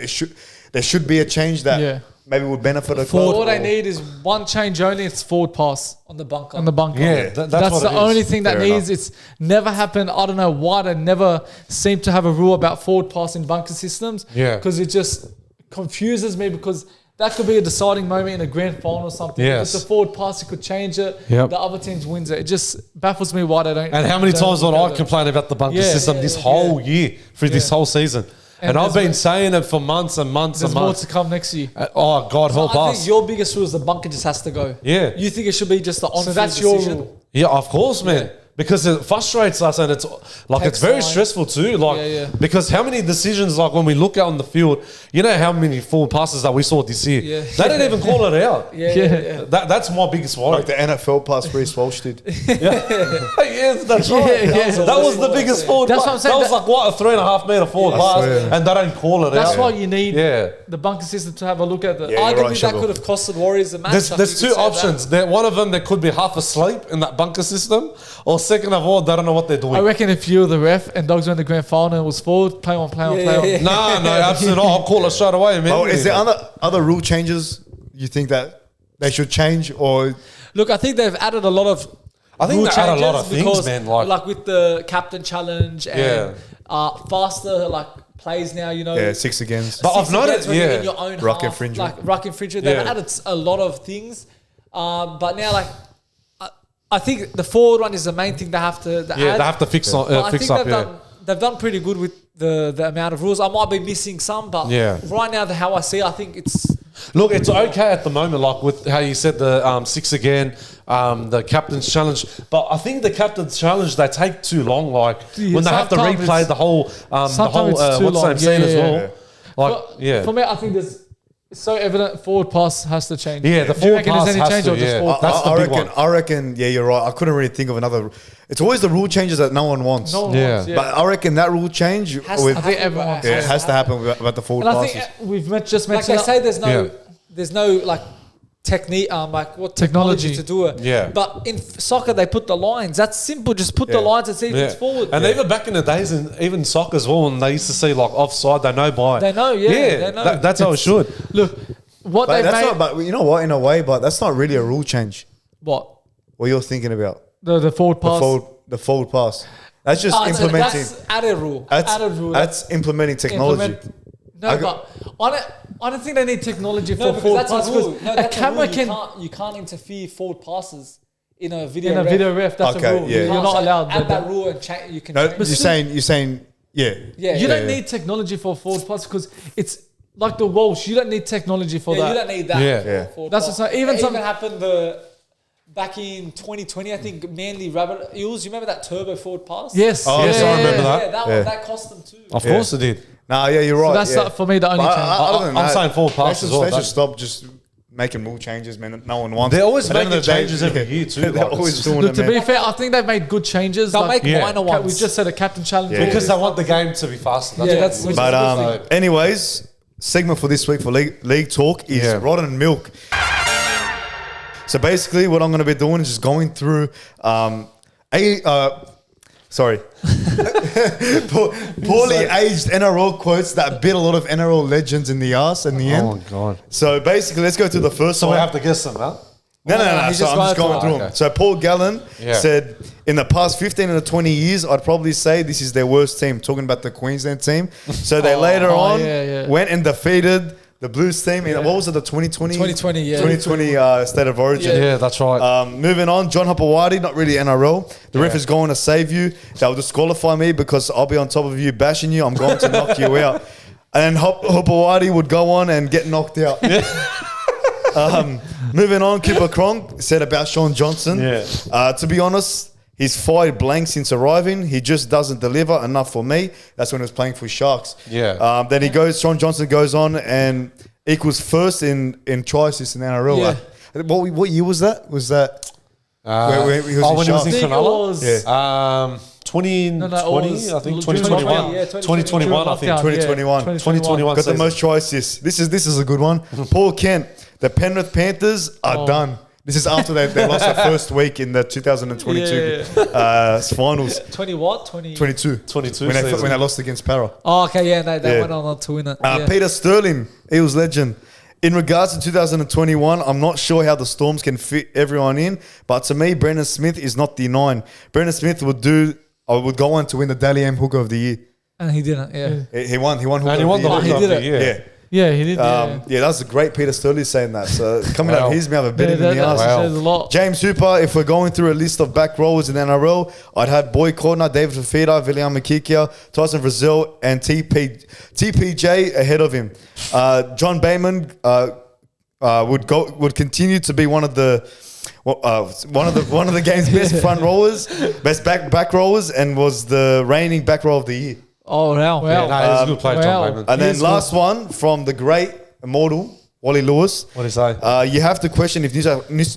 there should be a change that maybe would benefit a club? All they need is one change only. It's forward pass on the bunker. Yeah, that's the only thing that needs. It's never happened. I don't know why they never seem to have a rule about forward pass in bunker systems. Yeah, because it just confuses me because that could be a deciding moment in a grand final or something. Yes. If it's a forward pass, it could change it. Yep. The other team wins it. It just baffles me why they don't. And how many times would I complain about the bunker system this whole year, through this whole season? And I've been saying it for months and months and months. There's more to come next year. God help us. I think your biggest rule is the bunker just has to go. Yeah. You think it should be just the on-field that's decision? your rule. Yeah, of course, man. Yeah. Because it frustrates us and it's like it's very stressful too. Like because how many decisions, like when we look out on the field, you know how many forward passes that we saw this year. Yeah. They didn't even call it out. That's my biggest worry. Like the NFL pass Reece Walsh did. Yes, that's right. That was the biggest forward pass. What I'm saying. That was like what, a 3.5 meter forward pass, and they don't call it out. That's why you need the bunker system to have a look at the. Arguably that could have costed Warriors the match. There's two options. One of them, they could be half asleep in that bunker system, or second of all, they don't know what they're doing. I reckon if you're the ref and Dogs were in the grand final and it was forward, play on. No, absolutely not. I'll call it straight away, man. Oh, is there other rule changes you think that they should change? Or look, I think they've added a lot of. I think they added a lot of things, man. Like with the captain challenge and faster plays now. You know, 6 against. But I've noticed, in your own ruck half, infringement. like ruck infringement. They've added a lot of things, but now I think the forward one is the main thing they have to add. They have to fix up. They've done pretty good with the amount of rules. I might be missing some, but right now, how I see, I think it's. Look, it's okay at the moment, like with how you said the 6 again, the captain's challenge. But I think the captain's challenge, they take too long. Like when they have to replay the whole what's the name scene as well. Like for me, I think there's. It's so evident forward pass has to change. Yeah, the forward pass has to. That's the big one. I reckon, you're right. I couldn't really think of another. It's always the rule changes that no one wants. No one wants, But I reckon that rule change I think everyone wants. It has to happen about the forward passes. I think we've just mentioned. Like they say, there's no like technique, what technology to do it. Yeah. But in soccer, they put the lines. That's simple. Just put the lines and see if it's forward. And even back in the days, and even soccer as well, and they used to see like offside, they know by. They know, they know. That's how it should. Look, what they made. But you know what? In a way, but that's not really a rule change. What you're thinking about? The forward pass. The forward pass. That's just implementing. That's added rule. That's implementing technology. But I don't think they need technology for forward passes. A camera you can't interfere forward passes in a video ref. That's a rule. Yeah. You're not allowed. Add that rule and change. You can. No, you're saying. You don't need technology for forward pass because it's like the Walsh. You don't need technology for that. You don't need that. Yeah. That's what's even happened back in 2020. I think Manly Rabbit Eels. You remember that turbo forward pass? Yes. I remember that. Yeah, that one that cost them too. Of course it did. No, you're right. So that's for me the only change. I'm saying forward pass as well. They should stop just making rule changes, man. No one wants. They're always making changes every year too. They're always doing it. To be fair, I think they've made good changes. They'll make minor ones. We just said a captain challenge because they want the game to be faster. But anyways, segment for this week for League Talk is rotten milk. So basically, what I'm going to be doing is just going through poorly aged NRL quotes that bit a lot of NRL legends in the arse in the end. Oh, God. So basically, let's go to the first one. So we have to guess them, huh? No. So I'm just going through them. So Paul Gallen said, in the past 15 and 20 years, I'd probably say this is their worst team, talking about the Queensland team. So they later on went and defeated the Blues team in, what was it, the 2020? 2020 State of Origin. Yeah, that's right. Moving on, John Hopewadi, not really NRL. The ref is going to save you. They'll disqualify me because I'll be on top of you, bashing you. I'm going to knock you out. And Hopewadi would go on and get knocked out. Moving on, Cooper Cronk said about Sean Johnson. To be honest, he's fired blank since arriving. He just doesn't deliver enough for me. That's when he was playing for Sharks. Then Sean Johnson goes on and equals first in try assists in the NRL. What year was that? Was that when he was in Cronulla? 2020, I think 2021. 2021, I think. 2021. Got the most try assists. This is a good one. Paul Kent. The Penrith Panthers are done. This is after they lost their first week in the 2022 finals. 20 what? 20? 22 when they lost against Para. Oh, okay, yeah, they went on to win it. Peter Sterling, Eels legend. In regards to 2021, I'm not sure how the Storms can fit everyone in, but to me, Brendan Smith is not the 9. Brendan Smith would go on to win the Dally M Hooker of the Year. And he didn't, He won Hooker and he won the Hooker of the Year. Yeah, he did. Yeah, that's a great Peter Sterling saying that. So coming out of his mouth, a bit in the ass. Says a lot. James Hooper, if we're going through a list of back rowers in the NRL, I'd have Boy Cordner, David Fafita, William Makikia, Tyson Brazil, and TPJ ahead of him. John Bayman would continue to be one of the game's best front rowers, best back rowers, and was the reigning back row of the year. Oh, wow. Yeah, he's a good player, John Bayman. And then last one from the great immortal Wally Lewis. What did he say? You have to question if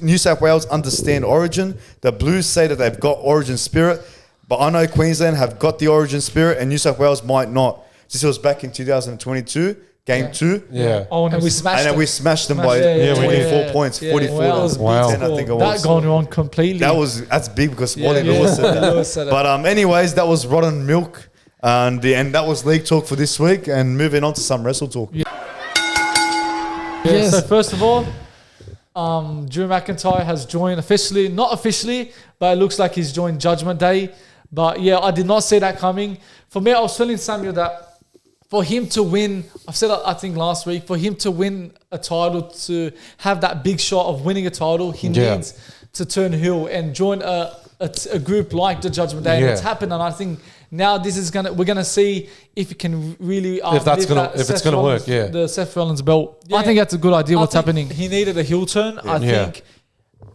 New South Wales understand Origin. The Blues say that they've got Origin spirit, but I know Queensland have got the Origin spirit and New South Wales might not. This was back in 2022, Game 2. Yeah. Oh, and we smashed them. We smashed them by 24 points, 44 to 10, I think it was. That gone wrong completely. That's big because Wally Lewis said that. But anyways, that was Rotten Milk. And that was League Talk for this week. And moving on to some Wrestle Talk. So first of all, Drew McIntyre has joined officially. Not officially, but it looks like he's joined Judgement Day. But yeah, I did not see that coming. For me, I was telling Samuel that for him to win, I've said I think last week, for him to win a title, to have that big shot of winning a title, he needs to turn heel and join a group like the Judgement Day. And it's happened, and I think now this is we're gonna see if it can really if it's gonna work. Yeah, the Seth Rollins belt. I think that's a good idea. What's happening? He needed a heel turn. I think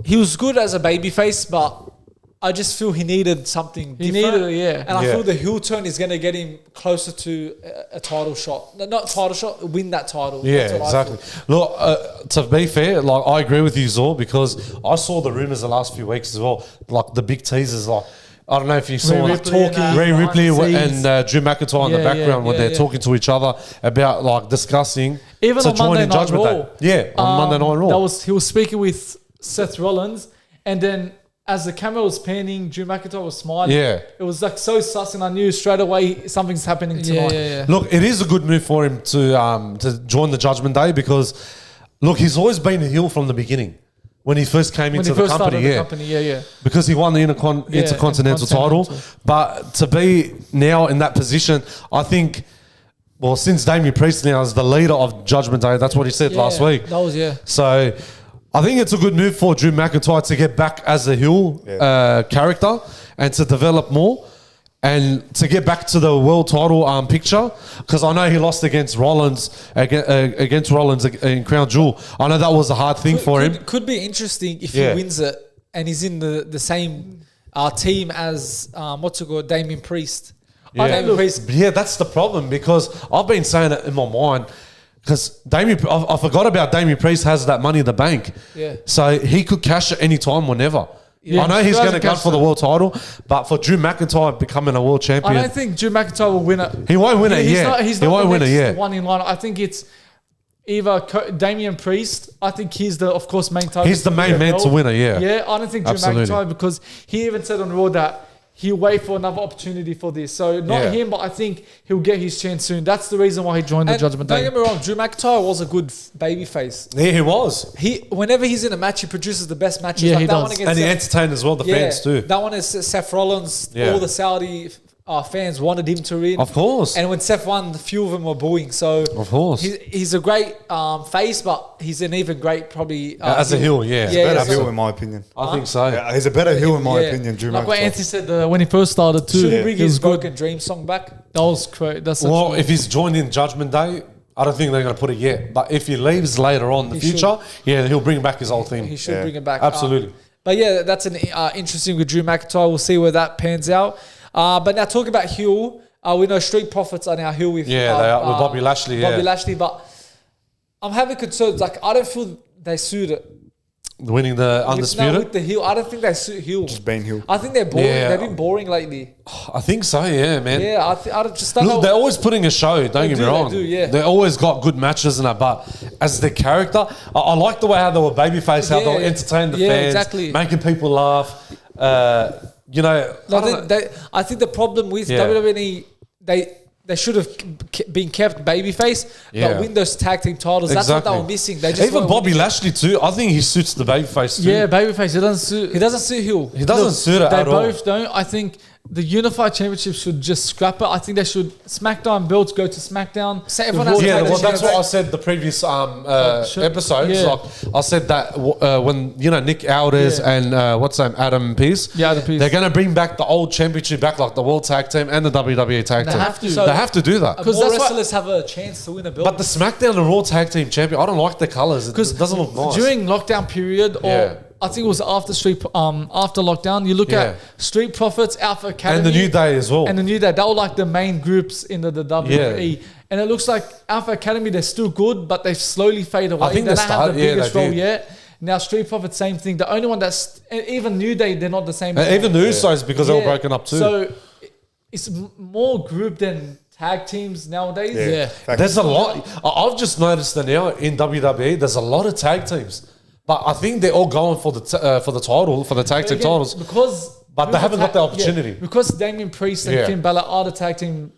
he was good as a babyface, but I just feel he needed something different. He needed it, and I feel the heel turn is gonna get him closer to a title shot. Not title shot, win that title. Yeah, exactly. Look, to be fair, like I agree with you, Zor, because I saw the rumors the last few weeks as well. Like the big teasers, like. I don't know if you saw Ray Ripley and Drew McIntyre in the background when they're talking to each other about like discussing even to on join Monday in Night Judgment Raw. Day. Yeah, on Monday Night Raw. He was speaking with Seth Rollins, and then as the camera was panning, Drew McIntyre was smiling. Yeah, it was like so sus, and I knew straight away something's happening tonight. Look, it is a good move for him to join the Judgment Day because look, he's always been a heel from the beginning. When he first came into the company, because he won the Intercontinental title. But to be now in that position, I think, well, since Damien Priest now is the leader of Judgment Day, that's what he said last week. That was, So I think it's a good move for Drew McIntyre to get back as a heel character and to develop more. And to get back to the world title picture, because I know he lost against Rollins in Crown Jewel. I know that was a hard thing for him. Could be interesting if he wins it and he's in the same team as Damien Priest. Yeah, that's the problem because I've been saying it in my mind. Because I forgot about Damien Priest has that Money in the Bank. Yeah. So he could cash it any time, whenever. Yeah, I know he's going to go for the world title, but for Drew McIntyre becoming a world champion, I don't think Drew McIntyre will win it. He won't win it. He's not the next one in line. I think it's either Damien Priest. I think he's of course main title. He's the main man to win it. Yeah. I don't think Drew McIntyre, because he even said on Raw that he'll wait for another opportunity for this. So not him, but I think he'll get his chance soon. That's the reason why he joined the Judgment Day. Don't get me wrong, Drew McIntyre was a good babyface. Yeah, he was. Whenever he's in a match, he produces the best matches. Yeah, like he that does. one against and he entertained as well the fans too. That one is Seth Rollins. All the Saudi fans wanted him to win. Of course. And when Seth won, a few of them were booing. So of course, he's a great face, but he's an even great probably as a heel. Yeah, better heel in my opinion. I think so. Yeah, he's a better heel in my opinion. Drew like McIntyre. what Anthony said when he first started too. Should he bring his Broken Dream song back? That was great. If he's joined in Judgment Day, I don't think they're going to put it yet. But if he leaves later on in the future, he'll bring back his whole theme. He should bring it back. Absolutely. But yeah, that's an interesting with Drew McIntyre. We'll see where that pans out. But now talking about heel, we know Street Profits are now heel with they are with Bobby Lashley. Bobby Lashley, but I'm having concerns. Like I don't feel they suit it. Winning the Undisputed? With the heel. I don't think they suit heel. Just being heel. I think they're boring. Yeah. They've been boring lately. I think so, yeah, man. Yeah, I just don't know. They're always putting a show, don't get me wrong. They do, yeah. They always got good matches and that, but as the character. I like the way how they were babyface, how they were entertaining the fans, exactly. making people laugh. You know, I think the problem with WWE, they should have been kept babyface, but win those tag team titles. That's what they were missing. They just even Bobby Lashley too. I think he suits the babyface too. Yeah, babyface. He doesn't suit heel. He doesn't suit it at all. They both don't. I think the Unified Championship should just scrap it. I think they should SmackDown belts go to SmackDown. So everyone has that's what I said the previous episodes. Like I said that when Nick Aldis and what's his name, Adam Pearce. Yeah, Adam Pearce. They're going to bring back the old championship back, like the World Tag Team and the WWE Tag Team. They have to do that because wrestlers have a chance to win a belt. But the SmackDown and Raw Tag Team champion, I don't like the colors. It doesn't look nice during lockdown period or. I think it was after lockdown. You look at Street Profits, Alpha Academy, and the New Day as well. And the New Day, they were like the main groups in the WWE. And it looks like Alpha Academy, they're still good, but they've slowly faded away. I think they don't have the biggest role yet. Now Street Profits, same thing. The only one even New Day, they're not the same. Even the Usos because they were broken up too. So it's more group than tag teams nowadays. Yeah. There's a lot. I've just noticed that now in WWE, there's a lot of tag teams. But I think they're all going for the title, for the tag team titles. But they haven't got the opportunity. Because Damian Priest and Finn Balor are the tag team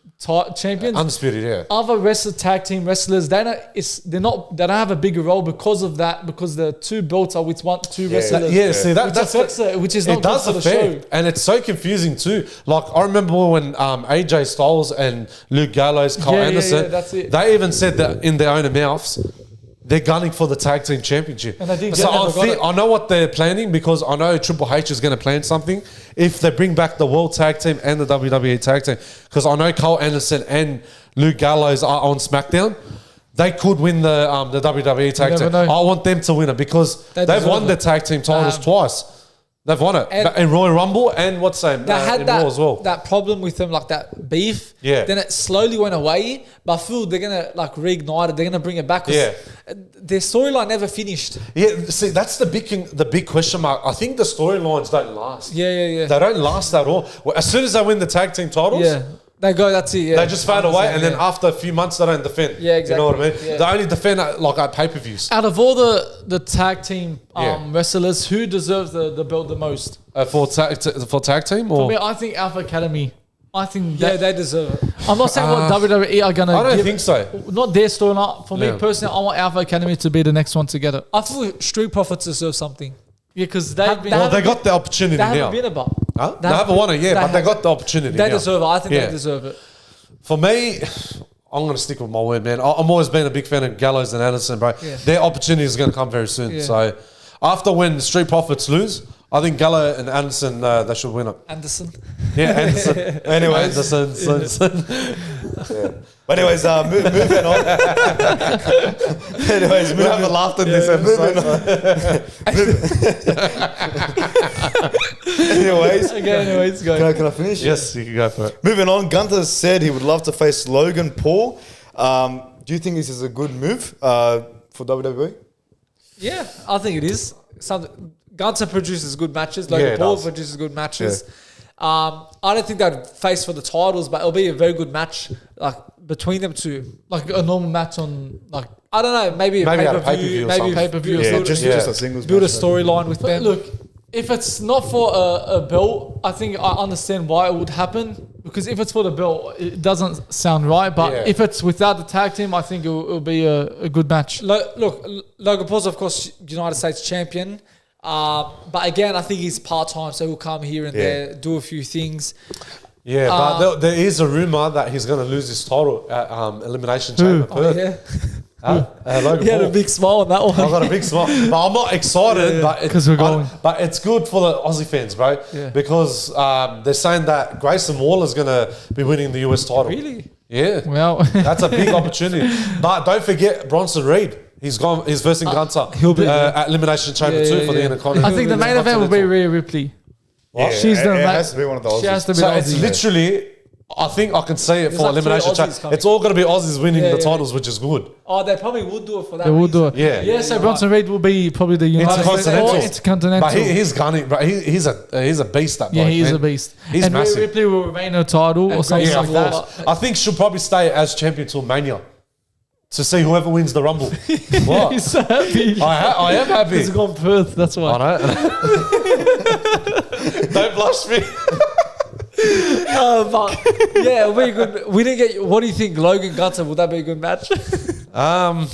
champions. Undisputed, Other tag team wrestlers, they don't have a bigger role because of that. Because the two belts are with two wrestlers. See that's it. Which is not good for the show. And it's so confusing too. Like I remember when AJ Styles and Luke Gallows, Cole Anderson, that's it. They even said that in their own mouths. They're gunning for the tag team championship. And they did I know what they're planning because I know Triple H is going to plan something if they bring back the World Tag Team and the WWE Tag Team. Because I know Cole Anderson and Luke Gallows are on SmackDown. They could win the WWE Tag Team. I want them to win it because they've won the tag team titles twice. They've won it in Royal Rumble and what's the name in Raw as well. That problem with them, like that beef. Yeah. Then it slowly went away, but I feel they're gonna like reignite it. They're gonna bring it back. Their storyline never finished. Yeah. See, that's the big question mark. I think the storylines don't last. Yeah. They don't last at all. Well, as soon as they win the tag team titles. They go, that's it, They just fade away, and then after a few months, they don't defend. Yeah, exactly. You know what I mean? Yeah. They only defend at pay-per-views. Out of all the tag team wrestlers, who deserves the belt the most? For tag team? Or? For me, I think Alpha Academy. I think they deserve it. I'm not saying what WWE are going to I don't think so. Not their storyline. For me personally, I want Alpha Academy to be the next one to get it. I feel Street Profits deserve something. Yeah, because they got the opportunity now. They haven't been about. Huh? They haven't won it, but they got the opportunity. They deserve it. I think they deserve it. For me, I'm going to stick with my word, man. I'm always been a big fan of Gallows and Anderson, bro. Yeah. Their opportunity is going to come very soon. Yeah. So after when Street Profits lose, I think Gallo and Anderson, they should win it. Anderson? Yeah, Anderson. Anyways. Anderson. Yeah. But anyways, moving on. Anyways, we haven't laughed in this episode. Anyways, go. Can I finish? Yes, you can go for it. Moving on, Gunther said he would love to face Logan Paul. Do you think this is a good move for WWE? Yeah, I think it is. Gunther produces good matches. Logan Paul produces good matches. Yeah. I don't think they'd face for the titles, but it'll be a very good match, like between them two. Like a normal match on, like I don't know, maybe a pay-per-view, payper-view, or just a singles. Build a storyline with them. Look, if it's not for a belt, I think I understand why it would happen. Because if it's for the belt, it doesn't sound right. But if it's without the tag team, I think it'll be a good match. Look, Logan Paul's of course United States champion. But again, I think he's part-time, so he'll come here and there, do a few things. Yeah, but there is a rumour that he's going to lose his title at Elimination Chamber. Logan He had a big smile on that one. I've got a big smile. But I'm not excited. Because we're going. But it's good for the Aussie fans, bro. Yeah. Because they're saying that Grayson Waller's going to be winning the US title. Really? Yeah. Well, that's a big opportunity. But don't forget Bronson Reed. He's versing Gunther. He'll be at Elimination Chamber 2 for the Intercontinental. I think the main event will be Rhea Ripley. Yeah, she's it has to be one of the Aussies. She has to be so it's literally, I think I can say it for like Elimination Chamber. It's all going to be Aussies winning the titles, which is good. Oh, they probably would do it for that. They would do it. Yeah. So Bronson Reed will be probably the Intercontinental. But he's gunning. But he's a beast. That bloke, he is a beast. He's and massive. Rhea Ripley will remain her title or something like that. I think she'll probably stay as champion till Mania. to see whoever wins the Rumble. What? He's so happy. I am happy. He's gone Perth. That's why. I know. Don't blush me. But yeah, it'll be a good. We didn't get. What do you think, Logan Gunther? Would that be a good match? I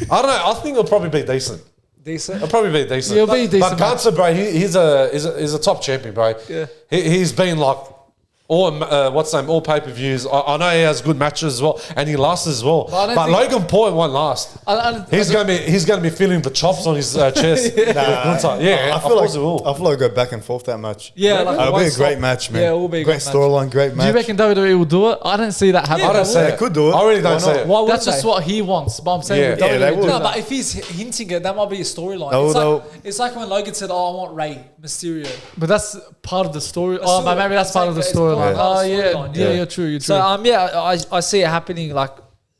don't know. I think it'll probably be decent. Decent. It'll probably be decent. It'll be decent. But Gunther, bro, he's a top champion, bro. Yeah. He's been like all pay-per-views. I know he has good matches as well, and he lasts as well. But Logan Paul won't last. He's going to be feeling the chops on his chest. Yeah, I feel like it'll go back and forth that much. Yeah, it'll be a great match, man. Yeah, it will be a great storyline, great match. Do you reckon WWE will do it? I don't see that happening. I don't say They could do it. I really don't see it. Why would That's just what he wants. But I'm saying, Yeah, they would. No, but if he's hinting it, that might be a storyline. It's like when Logan said, "Oh, I want Rey Mysterio." But that's part of the story. Oh, but maybe that's part of the storyline. Oh, yeah. Yeah, you're true. You're true. So I see it happening. Like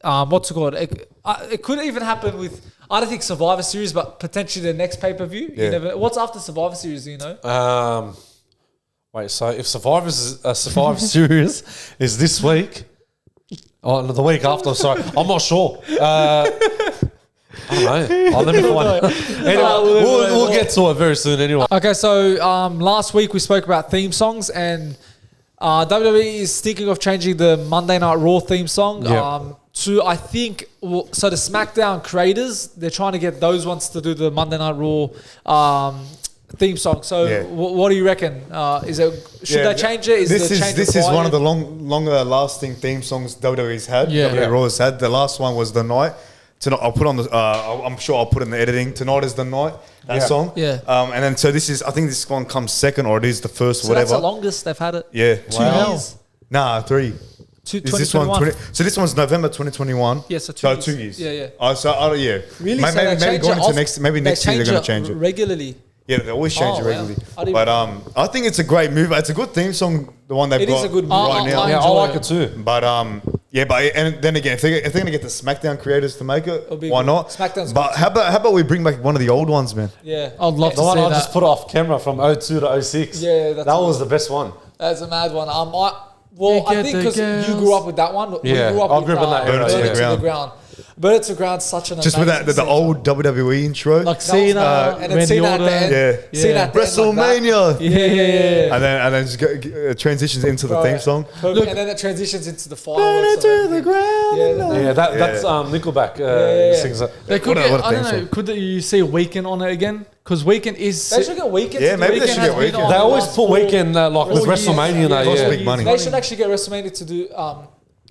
what's it called? It could even happen with. I don't think Survivor Series, but potentially the next pay per view. Yeah. What's after Survivor Series? Do you know? Wait. So if Survivor Series is this week, the week after. Sorry, I'm not sure. I don't know. Let me find it. Anyway, we'll get to it very soon. Anyway. Okay, so last week we spoke about theme songs, and WWE is thinking of changing the Monday Night Raw theme song to, I think, so the SmackDown creators, they're trying to get those ones to do the Monday Night Raw theme song. So what do you reckon? Should they change it? This is one of the longer lasting theme songs WWE's had. WWE Raw has had. The last one was The Night. Tonight, I'll put on the. I'm sure I'll put in the editing. Tonight is the night. That song. Yeah. And then so this is. I think this one comes second, or it is the first. So whatever. that's the longest they've had it. Yeah. 2 years. Nah, 3. Is this one? So this one's November 2021. Yeah, so 2 years. 2 years. Yeah. Yeah. Really? Maybe going into next. Maybe next year they're going to change it regularly. Yeah, they always change it regularly. But I think it's a great move. It's a good theme song. The one they've got. It is a good move right now. Yeah, I like it too. But and then again, if they're going to get the SmackDown creators to make it, why not? SmackDown's but how about we bring back one of the old ones, man? Yeah, I'd love to The one see I that. just put off camera from 02 to 06. Yeah, that was the best one. That's a mad one. I think because you grew up with that one. Yeah, we grew up I with grew up in that era. Burn It to the Ground. Burn It to the Ground, such an just with that the old WWE intro, like Cena, and then Cena at the end. Cena at the end WrestleMania. Yeah. And then just transitions into the theme song. Look, and then it transitions into the fireworks. To the ground. Yeah, that's Nickelback sings that. They could What a get, I theme don't know, song. could you see Weekend on it again? Because Weekend is... They should get Weekend. Yeah, maybe they should get Weekend. They always put Weekend like with WrestleMania. Costs big money. They should actually get WrestleMania to do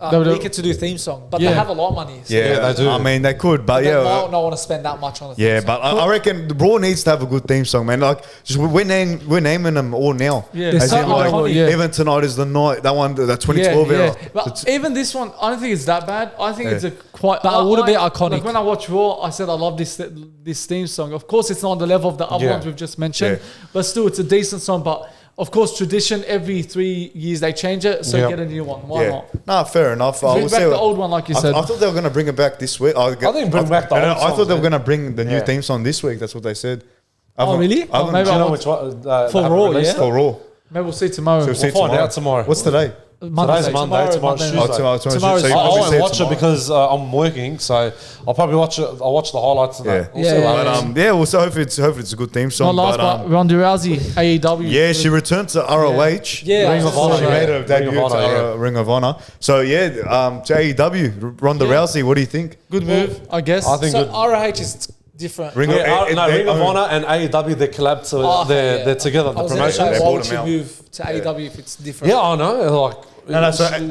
Weekend to do theme song, but they have a lot of money. So Yeah, they do. I mean, they could, but they might not want to spend that much on the theme Yeah, song. but I reckon the Raw needs to have a good theme song, man. Like, just we're naming them all now. Yeah, As so in, like, iconic, yeah. Even Tonight is the Night. That one, the 2012 era. But even this one, I don't think it's that bad. I think it's a quite... But it would be iconic. Like when I watch Raw, I said I love this theme song. Of course, it's not on the level of the other ones we've just mentioned, but still, it's a decent song. But of course, tradition, every 3 years they change it, so get a new one. Why not? Nah, fair enough. Bring back the old one, like you said. I thought they were going to bring it back this week. I think bring back the old I songs, thought they were man. going to bring the new theme song this week. That's what they said. Oh, really? Maybe Do you know which one? For Raw, yeah? For Raw. Maybe we'll see tomorrow. So we'll see find out tomorrow. What's today? Today's Monday, tomorrow's Tuesday. Tomorrow's So I you won't probably watch see it because I'm working, so I'll probably watch it. I'll watch the highlights of that. Yeah. Well, so hopefully it's a good theme song. Not last, but Ronda Rousey, AEW. Yeah, she returned to ROH. Yeah, Ring of Honor. She made her debut to Ring of Honor. So to AEW, Ronda Rousey. What do you think? Good move, I guess. I think So good. ROH is different. Ring of Honor and AEW, they're collabed, so they're together. The promotion. Why bought would them she out. move to AEW if it's different? Yeah, I know. Like,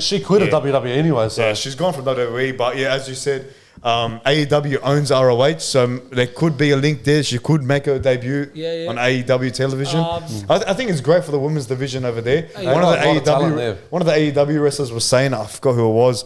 she quit at WWE anyway. So Yeah, she's gone from WWE, but as you said, AEW owns ROH, so there could be a link there. She could make her debut on AEW television. I think it's great for the women's division over there. One of the AEW wrestlers was saying, I forgot who it was.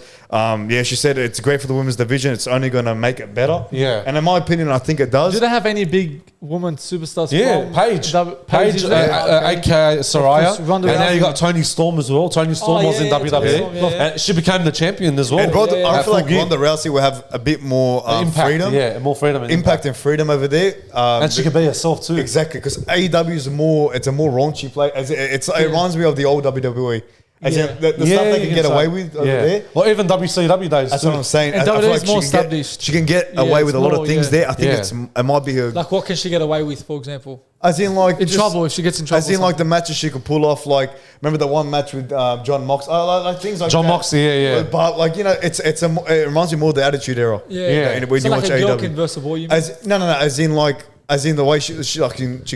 She said it's great for the women's division. It's only going to make it better. Yeah, and in my opinion, I think it does. Do they have any big women superstars? Yeah, Paige, aka Soraya, and now you got Toni Storm as well. Toni Storm was in WWE, and she became the champion as well. And I feel like Ronda Rousey will have a bit more impact, freedom. Yeah, more freedom. Impact and freedom over there. And she can be herself too. Exactly, because AEW is it's a more raunchy play. It reminds me of the old WWE. As in the stuff they can get away with over there. Or even WCW days. That's what I'm saying. And I feel WWE like is more established. She can get away with a lot of things there. I think it might be her. Like, what can she get away with, for example? As in, like, in trouble, if she gets in trouble. As in, like, the matches she could pull off. Like, remember the one match with Jon Mox? Like things like John that. Moxley, yeah. But, like, you know, it reminds me more of the Attitude Era. Yeah. When so you like watch a girl AEW. can verse a boy, you mean? As in the way she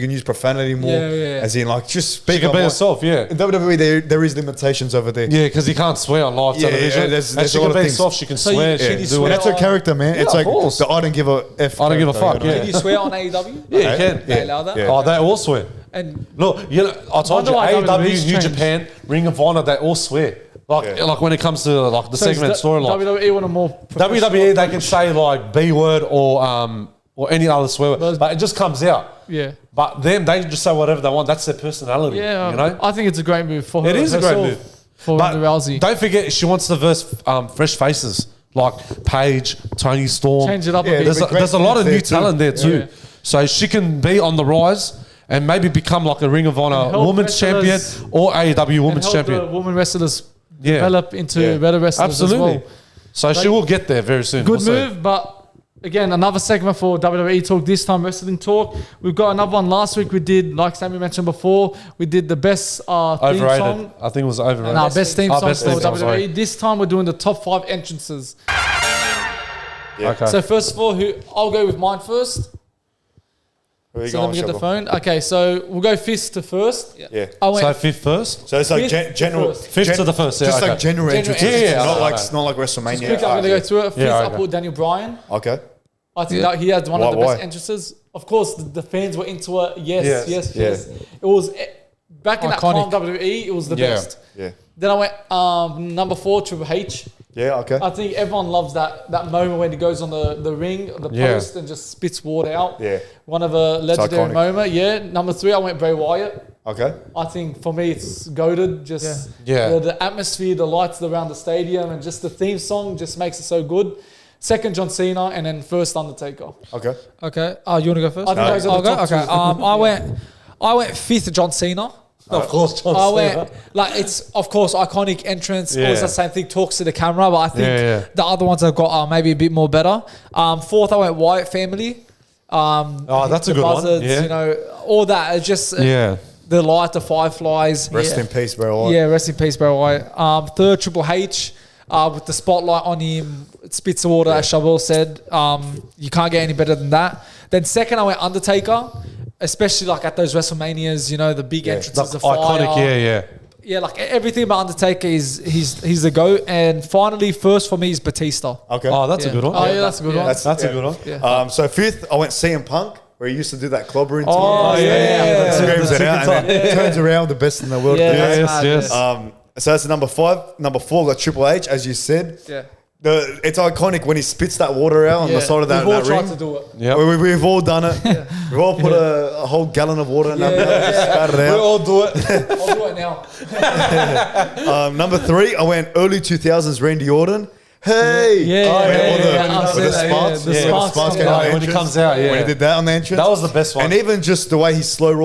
can use profanity more. Yeah. As in, like, just speak. She can be herself, In WWE, there is limitations over there. Yeah, because you can't swear on live television. There's and she a lot can of be things. herself, she can swear. Can you swear That's her character, man. Yeah, it's like, of course. I don't give a F. I don't give a fuck, yeah. Can you swear on AEW? Yeah, you can. They allow that? Yeah. Oh, they all swear. And Look, you know, I told you, wonder why AEW, WWE's New changed. Japan, Ring of Honor, they all swear. Like when it comes to like the segment storyline. WWE want a more WWE, they can say like B word or any other swear word, but it just comes out. Yeah. But them, they just say whatever they want. That's their personality. Yeah, you know. I think it's a great move for her. It is a great herself, move. for But Ronda Rousey. don't forget, she wants to verse fresh faces like Paige, Tony Storm. Change it up a Yeah, bit. There's a lot of there new too. talent there too. Yeah. So she can be on the rise and maybe become like a Ring of Honor help Women's Champion wrestlers- or AEW and Women's help Champion. the women wrestlers develop into better wrestlers Absolutely. as well. So she will get there very soon. Good we'll see. move, but again, another segment for WWE Talk, this time Wrestling Talk. We've got another one. Last week we did, like Sammy mentioned before, we did the best theme Overrated. song. I think it was overrated. And our best theme song best for theme song, WWE. sorry. This time we're doing the top 5 entrances. Okay. So first of all, I'll go with mine first. So let me get the phone. Okay, so we'll go fifth to first. Yeah. I went So fifth first? So it's like Fifth to general. first. Fifth to the first, yeah. Just okay. like general entrances. entrances. Not Yeah, like okay. it's not like WrestleMania. quickly, I'm going to go through it. Fifth, Yeah, I okay. put Daniel Bryan. Okay. I think that he had one of the Why? best entrances. Of course, the fans were into it. Yes. Yeah. It was back in Iconic. that time WWE. It was the Yeah. best. Yeah. Then I went number 4, Triple H. Yeah. Okay. I think everyone loves that moment when he goes on the ring, the Yeah. post, and just spits water out. Yeah. One of a legendary iconic. moment. Yeah. Number 3, I went Bray Wyatt. Okay. I think for me it's goated. Just Yeah. the atmosphere, the lights around the stadium, and just the theme song just makes it so good. Second, John Cena, and then first, Undertaker. Okay. okay. You want to go first? I think those are I'll the go. top Okay. two. I went fifth, John Cena. Of course, John I Cena. went like it's of course iconic entrance. Yeah. Always the same thing. Talks to the camera, but I think Yeah. the other ones I've got are maybe a bit more better. Fourth, I went Wyatt family. That's a the good one. buzzards, Yeah. you know, all that. It's just Yeah. the light, the fireflies. Rest in peace, bro. Yeah, rest in peace, Bray Wyatt. Third, Triple H. With the spotlight on him, spits the water, as Chabot said. You can't get any better than that. Then second, I went Undertaker, especially like at those WrestleManias, you know, the big entrances, the fire. Iconic, Yeah, like everything about Undertaker is he's the GOAT. And finally, first for me is Batista. Okay. Oh, that's Yeah. a good one. Oh, yeah, that's a good one. That's a good one. Yeah. So fifth, I went CM Punk, where he used to do that clobbering. Oh, yeah. Screams it out and then turns around the best in the world. Yeah. Yes, That's mad, yes. So that's number 5. Number 4, got Triple H, as you said. Yeah. It's iconic when he spits that water out on the side of that, We've all that tried ring. to do it. Yep. We've all done it. We've all put a whole gallon of water in that mouth, just spat it out. all do it. I'll do it now. Number 3, I went early 2000s Randy Orton. Hey! Yeah, When yeah, all the- yeah, with I've the seen that, sparks. yeah. The When sparks sparks come came out out. on the When he entrance. comes out, yeah. When he did that on the entrance. That was the best one. And even just the way he slow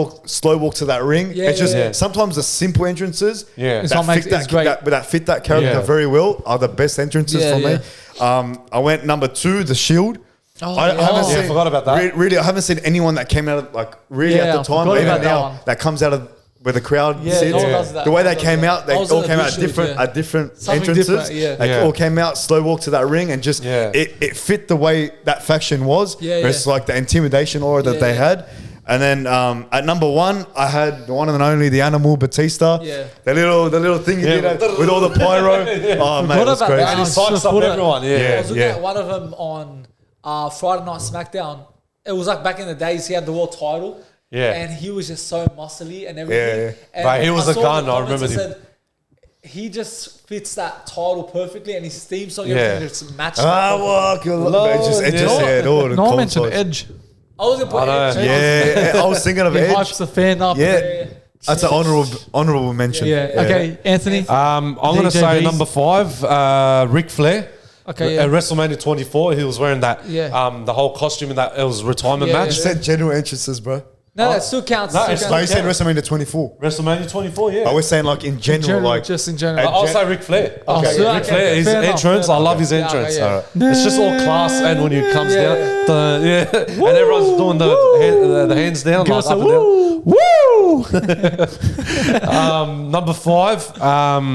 walk to that ring. Yeah, it's just yeah. sometimes the simple entrances Yeah. It's that what makes- fit it's great. that fit that character Yeah. very well are the best entrances Yeah, for me. yeah. I went number 2, the Shield. I haven't Yeah, seen, I forgot about that. Really, I haven't seen anyone that came out of at Yeah, the I time, forgot even about that now, one. that comes out of where the crowd Yeah, sits. no one does that. The way No they one came does out, that. they Those all are the came out visuals, different yeah. at different Something entrances. different, yeah. They Yeah. all came out, slow walk to that ring, and just Yeah. it fit the way that faction was. Yeah, It's yeah. like the intimidation aura that Yeah, they yeah. had. And then at number 1, I had the one and only, the Animal Batista. Yeah. The little thing he did with all the pyro. Oh, mate, it was about crazy. that. And he I psychs should've up put it. everyone. I Yeah. was looking Yeah. at one of them on Friday Night SmackDown. It was like back in the days he had the world title. Yeah. And he was just so muscly and everything. Yeah, yeah. And Right, he was a saw gun, the I comments remember that said he just fits that title perfectly, and his theme song, Yeah. everything just matched. I walk alone. It just it all No one mentioned Edge. I was gonna put I know. Edge. Yeah, I was thinking of He Edge. hypes the fan up. Yeah. That's an honourable mention. Yeah. Okay, Anthony. I'm going to say DJBs. number 5, Ric Flair. Okay, yeah. At WrestleMania 24, he was wearing that, Yeah. the whole costume in that, it was a retirement Yeah, match. You said general entrances, bro. No, that still counts. No, Still it's No, counts. you said WrestleMania 24. WrestleMania 24, yeah. I was saying like in general, like just in general. I'll say Ric Flair. Okay, so- Ric Flair, his fair enough, entrance, fair I love enough. his entrance. Yeah, okay, It's just all class, and when he comes Yeah, down, yeah. and everyone's doing the hands down, Give like us up a and down. woo! Number 5.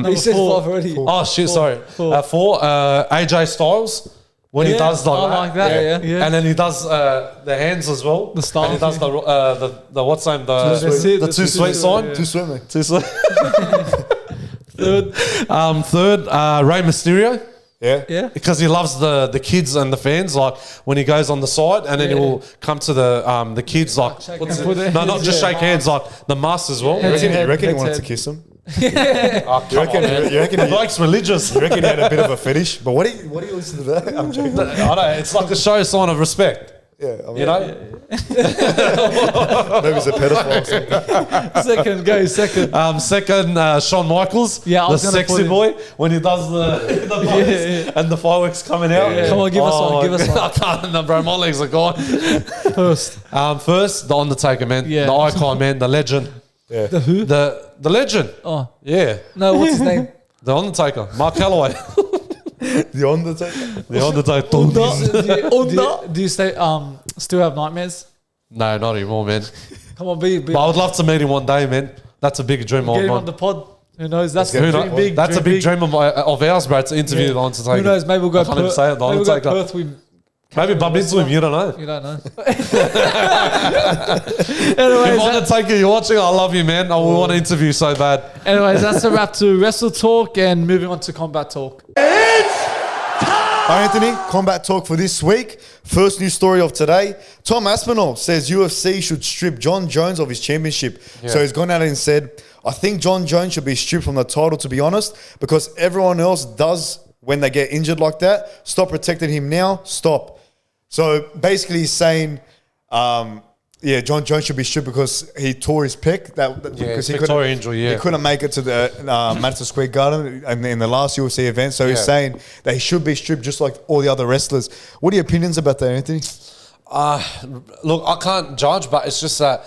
You said 5 already. Oh shit, sorry. 4. AJ Styles when he does I like that. Yeah. and then he does the hands as well. The style. And he does the what's name That's it, the the too too sweet sweet, sign. yeah. too swimming. Too sweet. Third. Third, Rey Mysterio. Yeah. Yeah. Because he loves the kids and the fans, like when he goes on the side, and then he will come to the kids, like Shake what's hands. it? No, not just shake hands, like the mask as well. You reckon, Head, you reckon he head, wanted head. to kiss him? Oh, You reckon, you reckon he, Bloke's religious. you reckon he had a bit of a fetish? But what do you listen to that? I'm joking. I know it's like a show sign of respect. Yeah, I mean, You know, maybe he's a pedophile or something. Second, go second. Second, Shawn Michaels, Yeah, I the was gonna sexy put him. boy, when he does the fireworks and the fireworks coming out. Yeah. Come on, give us one, give us one. I can't remember, bro. My legs are gone. First. First, the Undertaker, man, Yeah. the icon, man, the legend, Yeah. The who? the legend. Oh, Yeah, No, what's his name? the Undertaker, Mark Calloway, The Undertaker. the Undertaker. Do you still have nightmares? No, not anymore, man. Come on, be But I would love to meet him one day, man. That's a big dream of get him on mine. the pod. Who knows? That's Let's get dream him on. big. That's a dream big dream of ours, bro. To interview the Undertaker. Who knows? Maybe we'll go I can't even say it, the Maybe we'll go Undertaker. Perth. Maybe bump into him. You don't know. You don't know. If Anyways, Undertaker, you're watching, I love you, man. I want to interview so bad. that's a wrap to Wrestle Talk and moving on to Combat Talk. Hi, Anthony. Combat talk for this week. First news story of today. Tom Aspinall says UFC should strip Jon Jones of his championship. Yeah. So he's gone out and said, I think Jon Jones should be stripped from the title, to be honest, because everyone else does when they get injured like that. Stop protecting him now. Stop. So basically he's saying, Jon Jones should be stripped because he tore his pec. Because he Victoria injury, He couldn't make it to the Madison Square Garden in the last UFC event. So he's saying that he should be stripped just like all the other wrestlers. What are your opinions about that, Anthony? Look, I can't judge, but it's just that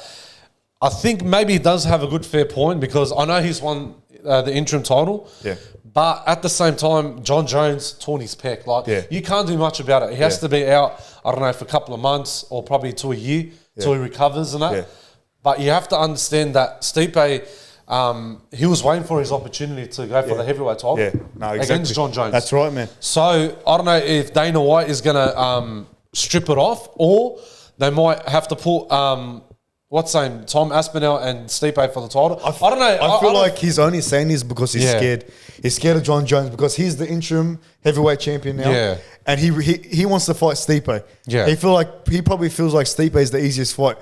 I think maybe he does have a good fair point because I know he's won the interim title. Yeah. But at the same time, Jon Jones torn his pec. Like, you can't do much about it. He has to be out, I don't know, for a couple of months or probably to a year till he recovers and that. Yeah. But you have to understand that Stipe, he was waiting for his opportunity to go for the heavyweight title against Jon Jones. That's right, man. So I don't know if Dana White is going to strip it off, or they might have to put Tom Aspinall and Stipe for the title. I don't know. I feel like he's only saying this because he's scared. He's scared of Jon Jones because he's the interim heavyweight champion now. Yeah. And he wants to fight Stipe. Yeah. He probably feels like Stipe is the easiest fight.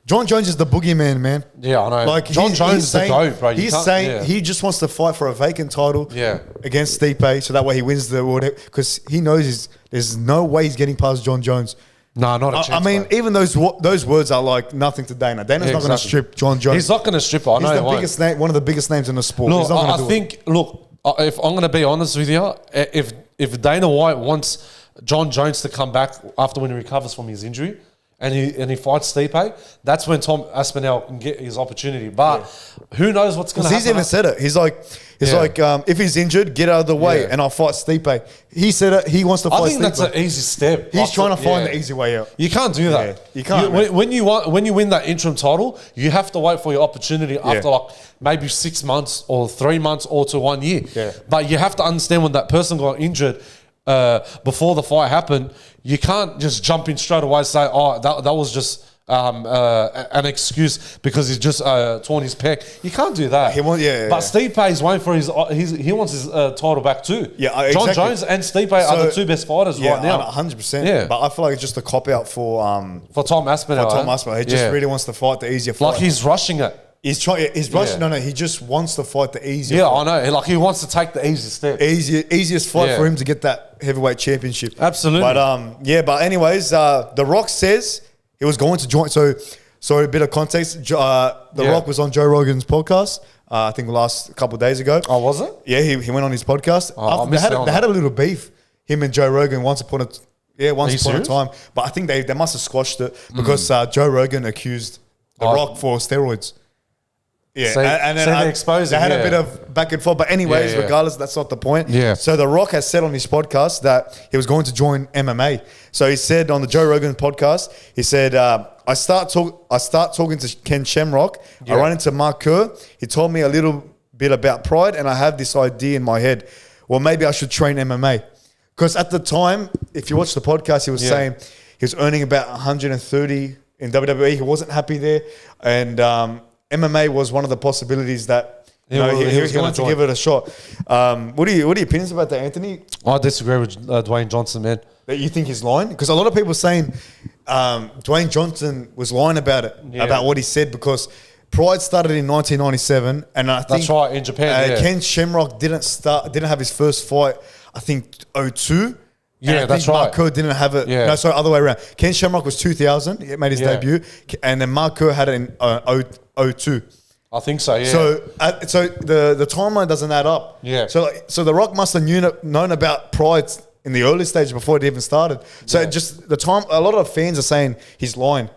Jon Jones is the boogeyman, man. Yeah, I know. Like Jon Jones is the GOAT, bro. He's saying he just wants to fight for a vacant title against Stipe, so that way he wins the world. Because he knows there's no way he's getting past Jon Jones. No, not a chance. I mean, even those words are like nothing to Dana. Dana's not going to strip Jon Jones. He's not going to strip it. I know He's he the won't. biggest name, one of the biggest names in the sport. Look, He's not gonna do it. if I'm going to be honest with you, if Dana White wants Jon Jones to come back after when he recovers from his injury and he fights Stipe, that's when Tom Aspinall can get his opportunity. But who knows what's going to happen? He's even said it. He's like, if he's injured, get out of the way and I'll fight Stipe. He said it. He wants to fight Stipe. I think that's an easy step. He's trying to find the easy way out. You can't do that. Yeah, you can't, when you win that interim title, you have to wait for your opportunity after like maybe 6 months or 3 months or to 1 year. Yeah. But you have to understand when that person got injured before the fight happened, you can't just jump in straight away and say, oh, that was just an excuse because he's just torn his pec. You can't do that. But Stipe is waiting for he wants his title back too. Yeah, Jon exactly. Jones and Stipe are the two best fighters right now. 100%. Yeah. But I feel like it's just a cop out for Tom Aspinall. Tom Aspinall. He just really wants to fight the easier fight. Like he's rushing it. He's rushing. No, he just wants to fight the easier. Yeah, fight. I know. Like he wants to take the easy step. Easiest fight for him to get that heavyweight championship. Absolutely. But anyways, The Rock says he was going to join. So a bit of context. The Rock was on Joe Rogan's podcast. I think last couple of days ago. Oh, was it? Yeah, he went on his podcast. They had a little beef. Him and Joe Rogan once upon a time. But I think they must have squashed it because Joe Rogan accused The Rock for steroids. Yeah, and then they had a bit of back and forth. But anyways, regardless, that's not the point. Yeah. So The Rock has said on his podcast that he was going to join MMA. So he said on the Joe Rogan podcast, he said, I start talking to Ken Shamrock. I run into Mark Kerr. He told me a little bit about Pride, and I have this idea in my head. Well, maybe I should train MMA. Because at the time, if you watch the podcast, he was saying he was earning about 130 in WWE. He wasn't happy there. And MMA was one of the possibilities that he wanted to give it a shot. What are your opinions about that, Anthony? I disagree with Dwayne Johnson, man. That you think he's lying? Because a lot of people are saying Dwayne Johnson was lying about it, about what he said, because Pride started in 1997, and I think that's right, in Japan. Ken Shamrock didn't have his first fight, I think 2002. Yeah, that's right. Mark Kerr didn't have it. Yeah. No, sorry, other way around. Ken Shamrock was 2000. He made his debut, and then Mark Kerr had it in 2002. I think so. Yeah. So the timeline doesn't add up. Yeah. So The Rock must have known about Pride in the early stage before it even started. So just the time, a lot of fans are saying he's lying.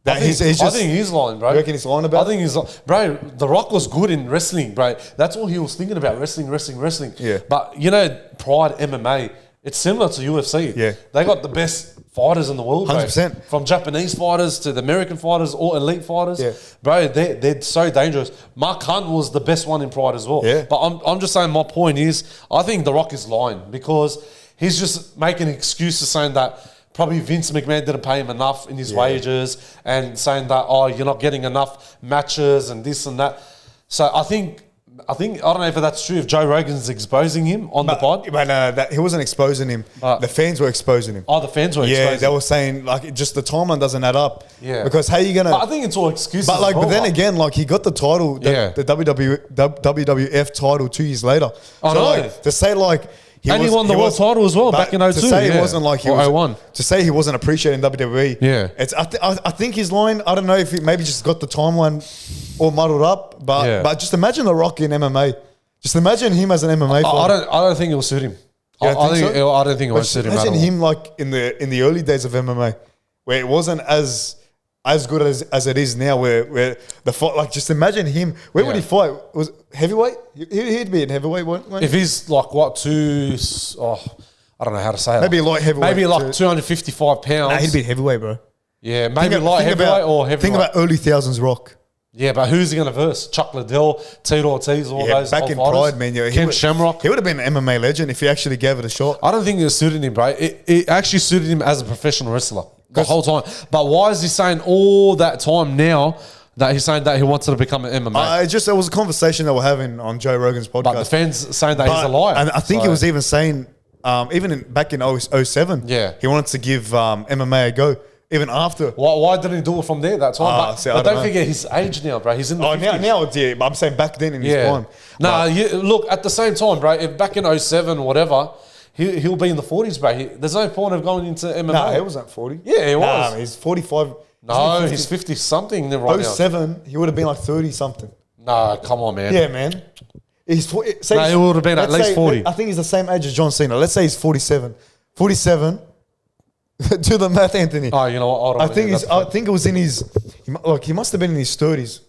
I think he's lying, bro. You reckon he's lying about it? I think he's lying. Bro, The Rock was good in wrestling, bro. That's all he was thinking about, wrestling. Yeah. But, Pride MMA, it's similar to UFC. Yeah. They got the best fighters in the world, bro. 100%. From Japanese fighters to the American fighters, all elite fighters. Yeah. Bro, they're so dangerous. Mark Hunt was the best one in Pride as well. Yeah. But I'm just saying, my point is, I think The Rock is lying because he's just making excuses saying that probably Vince McMahon didn't pay him enough in his wages, and saying that, you're not getting enough matches and this and that. So I think I don't know if that's true, if Joe Rogan's exposing him on the pod. But he wasn't exposing him. The fans were exposing him. Oh, the fans were exposing him. Yeah, they were saying, just the timeline doesn't add up. Yeah. Because how are you going to... I think it's all excuses. But then again, he got the title, the WWF title 2 years later. I know. To say, he won the world title as well back in 02. To say it wasn't like he was... 01. To say he wasn't appreciating WWE. Yeah. I think he's lying. I don't know if he maybe just got the timeline all muddled up. But just imagine The Rock in MMA. Just imagine him as an MMA fighter. I don't think it will suit him. I don't think it will suit him. Imagine him in the early days of MMA, where it wasn't as good as it is now. Where the fight, just imagine him. Where would he fight? Was heavyweight? He'd be in heavyweight, won't he? If he's I don't know how to say it. Maybe light heavyweight. Maybe 255 pounds. Nah, he'd be heavyweight, bro. Yeah, maybe light heavyweight or heavyweight. Think about early thousands Rock. Yeah, but who's he going to verse? Chuck Liddell, Tito Ortiz, all those back in Pride, man. Ken Shamrock. He would have been an MMA legend if he actually gave it a shot. I don't think it suited him, bro. It actually suited him as a professional wrestler the whole time. But why is he saying all that time now that he's saying that he wants to become an MMA? It was a conversation that we're having on Joe Rogan's podcast. But the fans saying that he's a liar. And I think he was even saying, back in 2007, he wanted to give MMA a go. Even after. Why didn't he do it from there that time? But don't forget his age now, bro. He's in the 50s. Now it's, but I'm saying back then in his prime. Look, at the same time, bro, if back in 2007 or whatever, he'll be in the 40s, bro. There's no point of going into MMA. No, he wasn't 40. Yeah, he was. He's 45. No, he's 50-something right now. 07, he would have been 30-something. No, come on, man. Yeah, man. He would have been at least 40. I think he's the same age as John Cena. Let's say he's 47. 47... Do the math, Anthony. Oh, you know what? I think it was in his... he must have been in his 30s.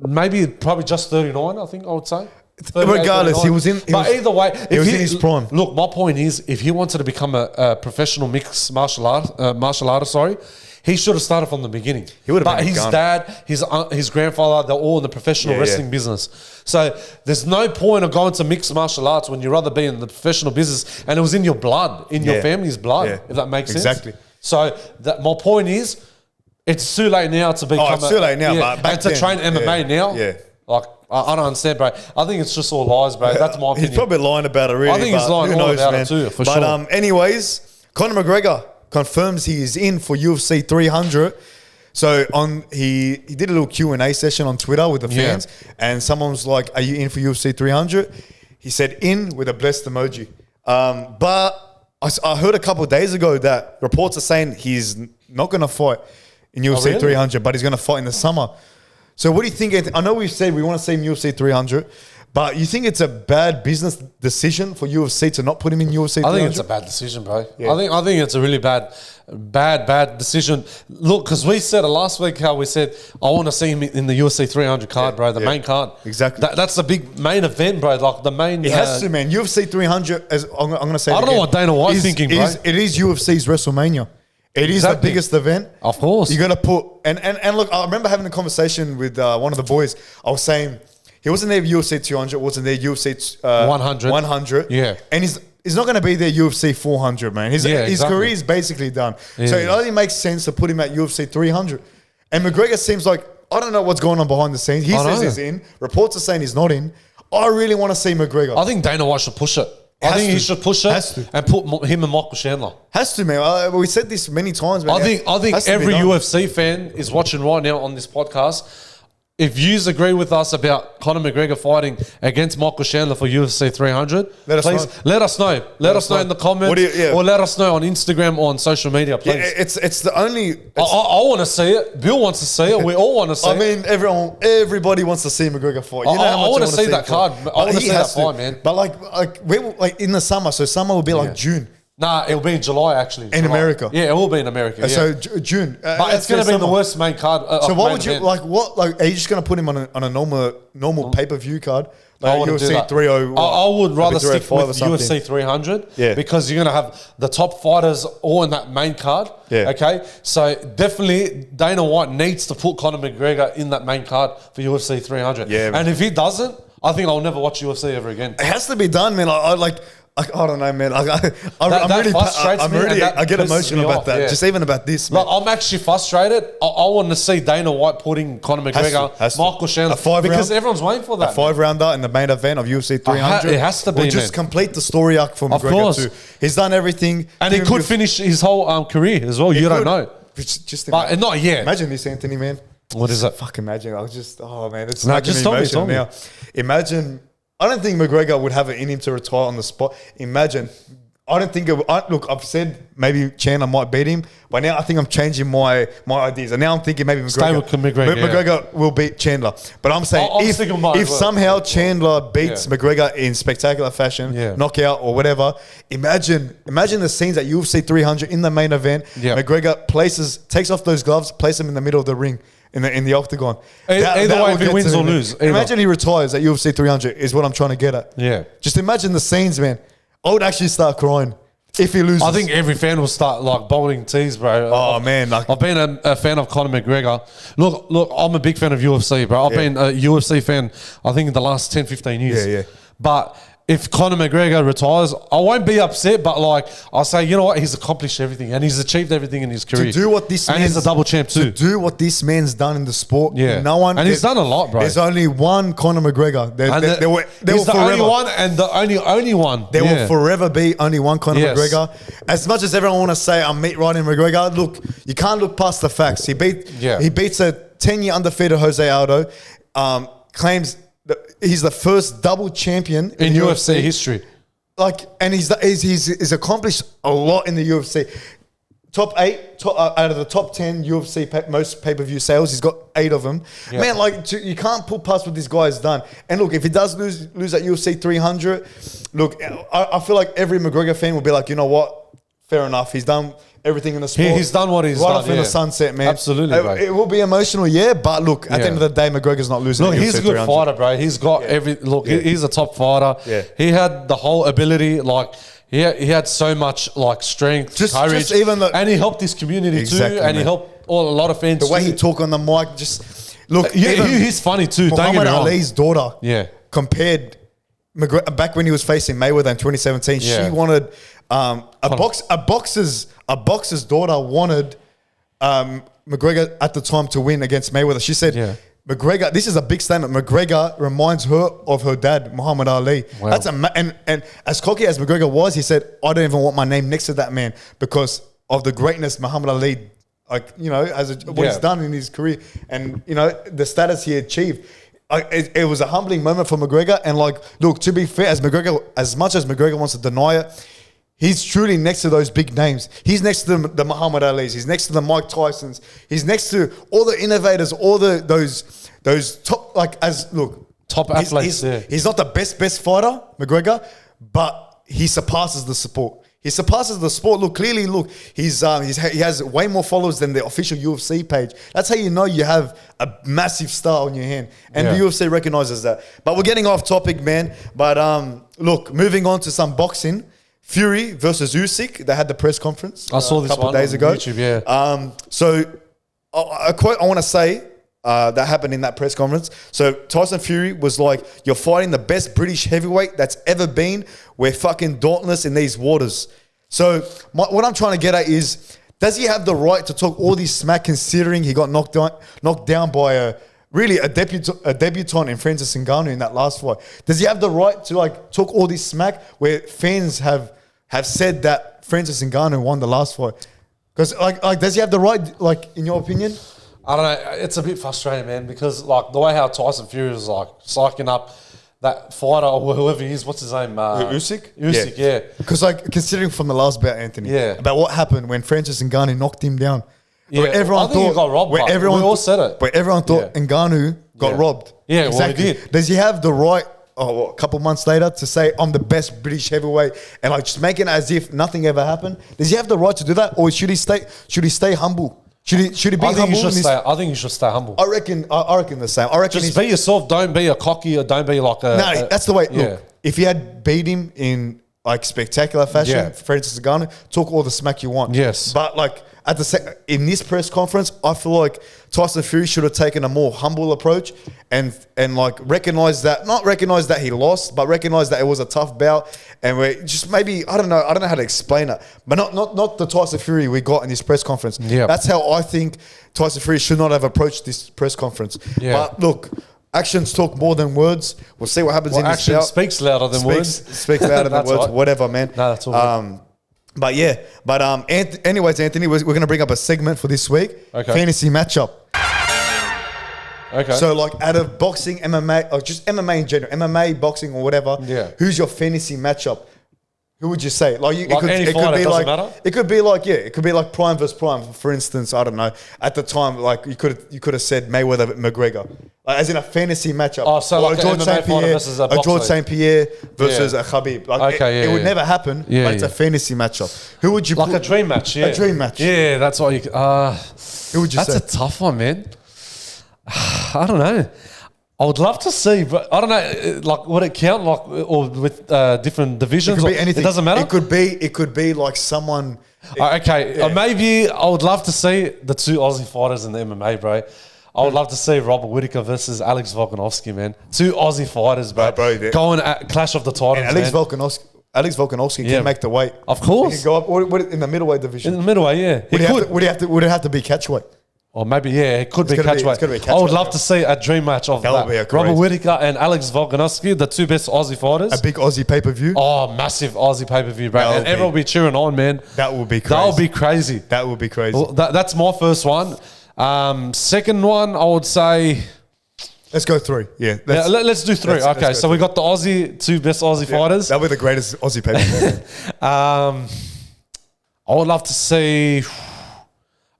Maybe probably just 39, I think I would say. Regardless, he was in... Either way... He was in his prime. Look, my point is, if he wanted to become a professional mixed martial artist, he should have started from the beginning. He would have been his dad, his grandfather, they're all in the professional wrestling business. So there's no point of going to mixed martial arts when you'd rather be in the professional business, and it was in your blood, in your family's blood, if that makes sense. Exactly. So my point is, it's too late now to become it's too late now, but back to train MMA now. Yeah. I don't understand, bro. I think it's just all lies, bro. That's my opinion. He's probably lying about it, really. I think he's lying all about it too, for sure. But anyways, Conor McGregor confirms he is in for UFC 300. So he did a little Q&A session on Twitter with the fans, and someone was like, "Are you in for UFC 300?" He said, "In," with a blessed emoji. But I heard a couple of days ago that reports are saying he's not going to fight in UFC 300, but he's going to fight in the summer. So what do you think? I know we said we want to see him UFC 300, But you think it's a bad business decision for UFC to not put him in UFC 300? I think it's a bad decision, bro. Yeah. I think it's a really bad decision. Look, because we said it last week how we said, I want to see him in the UFC 300 card, bro, the main card. Exactly. That's the big main event, bro. Like the main... It has to, man. UFC 300, as I'm going to say I don't know what Dana White's thinking, bro. It is UFC's WrestleMania. It is the biggest event. Of course. You got to put... And look, I remember having a conversation with one of the boys. I was saying... He wasn't there UFC 200, wasn't there UFC 100. Yeah. And he's not going to be there UFC 400, man. His career is basically done. Yeah. So it only makes sense to put him at UFC 300. And McGregor seems like, I don't know what's going on behind the scenes. He says he's in. Reports are saying he's not in. I really want to see McGregor. I think Dana White should push it. I think he should push it and put him and Michael Chandler. Has to, man. We said this many times, man. I think every UFC fan is watching right now on this podcast. If you agree with us about Conor McGregor fighting against Michael Chandler for UFC 300, please let us know. Let us know in the comments or let us know on Instagram or on social media, please. Yeah, it's the only... I want to see it. Bill wants to see it. We all want to see it. I mean, everybody wants to see McGregor fight. You know I want to see that card. I want to see that fight, man. But like in the summer, so summer will be like June. Nah, it'll be in July, actually. In America. Yeah, it will be in America. Yeah. So June. But it's going to be the worst main card. So what would you, are you just going to put him on a normal pay-per-view card? Like UFC 301. I would rather stick with UFC 300 because you're going to have the top fighters all in that main card. Yeah. Okay? So definitely Dana White needs to put Conor McGregor in that main card for UFC 300. Yeah, and if he doesn't, I think I'll never watch UFC ever again. It has to be done, man. I don't know, man. I get emotional about that. Yeah. Just even about this, man. I'm actually frustrated. I want to see Dana White putting Conor McGregor, Michael Chandler, because everyone's waiting for that. A 5-rounder in the main event of UFC 300. It has to be, just complete the story arc for McGregor too. He's done everything. And he could finish his whole career as well. You don't know. Just but not yet. Imagine this, Anthony, man. What is it? Fuck, imagine. It's making me emotional now. Imagine... I don't think McGregor would have it in him to retire on the spot. Imagine. I don't think it would. Look, I've said maybe Chandler might beat him, but now I think I'm changing my ideas. And now I'm thinking maybe McGregor will beat Chandler. But I'm saying if somehow Chandler beats McGregor in spectacular fashion, knockout or whatever, imagine the scenes at UFC 300 in the main event. Yeah. McGregor takes off those gloves, places them in the middle of the ring. In the octagon. Either way, if he wins or loses. Imagine he retires at UFC 300 is what I'm trying to get at. Yeah. Just imagine the scenes, man. I would actually start crying if he loses. I think every fan will start bowling tees, bro. Oh, man. I've been a fan of Conor McGregor. Look, I'm a big fan of UFC, bro. I've been a UFC fan, I think, in the last 10, 15 years. Yeah. But... if Conor McGregor retires, I won't be upset, but I'll say, you know what, he's accomplished everything and he's achieved everything in his career. To do what this and he's a double champ too. To do what this man's done in the sport, no one. And he's done a lot, bro. There's only one Conor McGregor. There will the only one and the only one. There will forever be only one Conor McGregor. As much as everyone want to say I'm meat riding McGregor, look, you can't look past the facts. He beats a 10-year undefeated Jose Aldo. Claims. He's the first double champion in UFC history. And he's accomplished a lot in the UFC. Top 8 out of the top 10 UFC most pay-per-view sales. He's got 8 of them. Yeah. Man, you can't put past what this guy has done. And look, if he does lose at UFC 300, look, I feel like every McGregor fan will be like, you know what? Fair enough. He's done everything in the sport. He's done what he's done. Right off in the sunset, man. Absolutely, bro. It will be emotional, but look, at the end of the day, McGregor's not losing. Look, he's a good fighter, bro. He's got he's a top fighter. Yeah. He had the whole ability, he had so much strength, courage, and he helped his community too, and he helped a lot of fans. The way he talk on the mic, he's funny too. Muhammad Ali's daughter, compared McGregor back when he was facing Mayweather in 2017. She wanted a boxer's daughter wanted McGregor at the time to win against Mayweather. She said, McGregor, this is a big statement. McGregor reminds her of her dad, Muhammad Ali. Wow. That's and as cocky as McGregor was, he said, I don't even want my name next to that man because of the greatness Muhammad Ali, what he's done in his career and, the status he achieved. It was a humbling moment for McGregor. And look, to be fair, as much as McGregor wants to deny it, he's truly next to those big names. He's next to the Muhammad Ali's. He's next to the Mike Tysons. He's next to all the innovators, all those top top athletes there. He's not the best fighter, McGregor, but he surpasses the sport. He surpasses the sport. Look, clearly, he has way more followers than the official UFC page. That's how you know you have a massive star on your hand. And the UFC recognizes that. But we're getting off topic, man. But look, moving on to some boxing. Fury versus Usyk. They had the press conference. I saw this a couple one of days on ago. YouTube, yeah. So a quote I want to say that happened in that press conference. So Tyson Fury was like, "You're fighting the best British heavyweight that's ever been. We're fucking dauntless in these waters." So what I'm trying to get at is, does he have the right to talk all this smack considering he got knocked down by a debutant in Francis Ngannou in that last fight? Does he have the right to like talk all this smack where fans have said that Francis Ngannou won the last fight? Because like does he have the right, like, in your opinion? I don't know. It's a bit frustrating, man, because like the way how Tyson Fury was like psyching up that fighter or whoever he is, what's his name? Usyk? Usyk, yeah. Because like considering from the last bout, Anthony, about what happened when Francis Ngannou knocked him down. Yeah, where everyone I think he got robbed. We all said it. Where everyone thought Ngannou got robbed. Yeah, exactly. Well, he did. Does he have the right, a couple months later, to say, "I'm the best British heavyweight," and like just make it as if nothing ever happened? Does he have the right to do that, or should he stay humble? Should he be humble? I think you should stay humble. I reckon the same. I reckon just be yourself. Don't be a cocky, or don't be like a. No, that's the way. Look, if he had beat him in like spectacular fashion, Francis Ngannou, talk all the smack you want. Yes, but like in this press conference, I feel like Tyson Fury should have taken a more humble approach and like not recognize that he lost, but recognize that it was a tough bout, and we just maybe I don't know how to explain it, but not the Tyson Fury we got in this press conference. Yeah, that's how I think Tyson Fury should not have approached this press conference. Yeah, but look. Actions talk more than words. We'll see what happens in this action bout. Speaks louder than words. Speaks louder than words. Right. Whatever, man. No, that's all. Anyways, Anthony, we're going to bring up a segment for this week. Okay. Fantasy matchup. Okay. So, like, out of boxing, MMA, or just MMA in general, MMA, boxing, or whatever. Yeah. Who's your fantasy matchup? Who would you say? Like, it could be like prime versus prime. For instance, I don't know. At the time, like you could have said Mayweather McGregor, like, as in a fantasy matchup. Oh, so like George St. Pierre versus a George St. Pierre versus a Khabib. Like, it would never happen. But it's a fantasy matchup. Who would you a dream match? Yeah, a dream match. Yeah, that's what you. Who would you say? That's a tough one, man. I don't know. I would love to see, but I don't know. Like, would it count? Like, or with different divisions? It could be anything. It doesn't matter. It could be like someone. Maybe I would love to see the two Aussie fighters in the MMA, bro. I would love to see Robert Whittaker versus Alex Volkanovski, man. Two Aussie fighters, bro. Going at clash of the titles, and Alex Volkanovski can make the weight. Of course, he can go up in the middleweight division. In the middleweight, yeah. Would it have to be catchweight? Or maybe, it could be catchweight. I would love to see a dream match of that. Robert Whittaker and Alex Volkanovski, the two best Aussie fighters. A big Aussie pay-per-view. Oh, massive Aussie pay-per-view, bro. And everyone will be cheering on, man. That would be crazy. Well, that's my first one. Second one, I would say... Let's go three. Yeah. Let's do three. Okay, so we got the two best Aussie fighters. That'll be the greatest Aussie pay-per-view. I would love to see...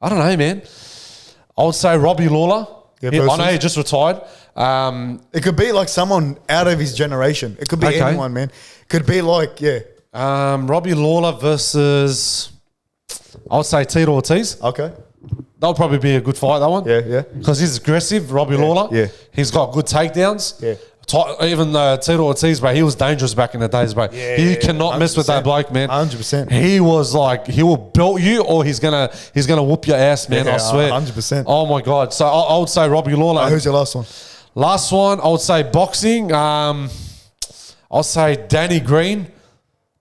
I don't know, man. I would say Robbie Lawler. I know he just retired. It could be like someone out of his generation. It could be anyone, man. It could be like, Robbie Lawler versus, I would say Tito Ortiz. Okay. That would probably be a good fight, that one. Yeah. Because he's aggressive, Robbie Lawler. Yeah. He's got good takedowns. Yeah. Even Tito Ortiz, bro, he was dangerous back in the days, bro. You cannot mess with that bloke, man. 100%. He was like, he will belt you or he's gonna whoop your ass, man. I swear. 100%. Oh my god. So I would say Robbie Lawler. Who's your last one? Last one, I would say boxing. I'll say Danny Green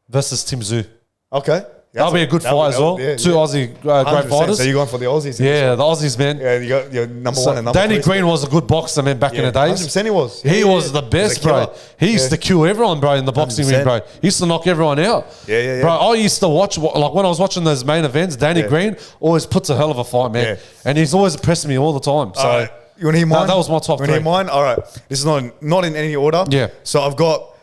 versus Tim Tszyu. Okay. That'll be a good fight as well. Two Aussie great fighters. So you're going for the Aussies? Yeah, the Aussies, man. Yeah, you got your number one and number Danny Green was a good boxer, man, back in the days. 100% he was. He was the best, bro. He used to kill everyone, bro, in the boxing ring, bro. He used to knock everyone out. Yeah. Bro, I used to watch, like when I was watching those main events, Danny Green always puts a hell of a fight, man. Yeah. And he's always impressing me all the time. So you want to hear mine? That was my top three. You want to hear mine? All right. This is not in any order. Yeah. So I've got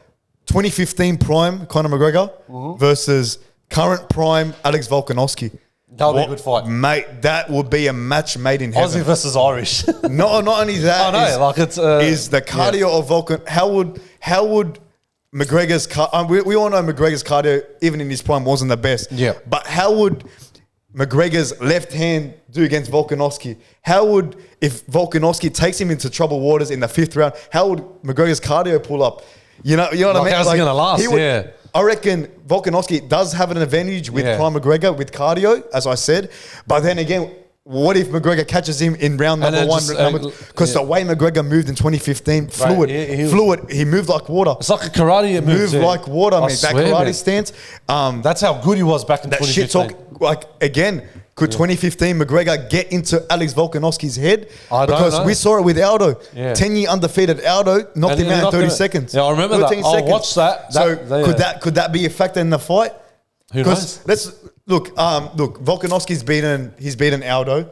2015 prime Conor McGregor versus current prime Alex Volkanovski. That'll be a good fight. Mate, that would be a match made in heaven. Aussie versus Irish. Not only that, I know, is the cardio of Vulcan. How would McGregor's we all know McGregor's cardio, even in his prime, wasn't the best. Yeah. But how would McGregor's left hand do against Volkanovski? How would, if Volkanovski takes him into troubled waters in the 5th round, how would McGregor's cardio pull up? You know what I mean? How's it gonna last? I reckon Volkanovski does have an advantage with Conor McGregor with cardio, as I said. But then again, what if McGregor catches him in round number one? Because the way McGregor moved in 2015, fluid. He moved like water. It's like a karate move. Moved like water, mate. That karate stance. That's how good he was back in 2015. Shit talk, like, again, could 2015 McGregor get into Alex Volkanovski's head? Because we saw it with Aldo. 10-year undefeated Aldo knocked him out in 30 seconds. Yeah, I remember that. I'll watch that. So could that be a factor in the fight? Who knows? Look, Volkanovski's beaten Aldo.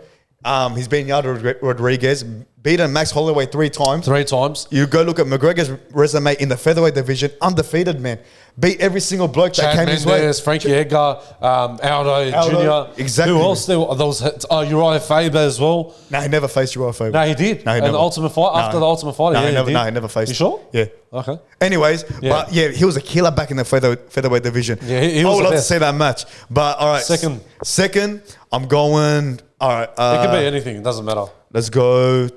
He's beaten Aldo Rodriguez, beaten Max Holloway 3 times. 3 times. You go look at McGregor's resume in the featherweight division, undefeated, man. Beat every single bloke that came his way. Frankie Edgar, Aldo Jr. Exactly. Who else? There was Uriah Faber as well. No, he never faced Uriah Faber. No, he did. No, he and never. The Ultimate Fight, after the Ultimate Fighter. No, he never faced. You sure? Yeah. Okay. Anyways, but he was a killer back in the featherweight division. Yeah, he was I would the love to best. see that match. But all right. Second, I'm going. All right. It could be anything. It doesn't matter. Let's go.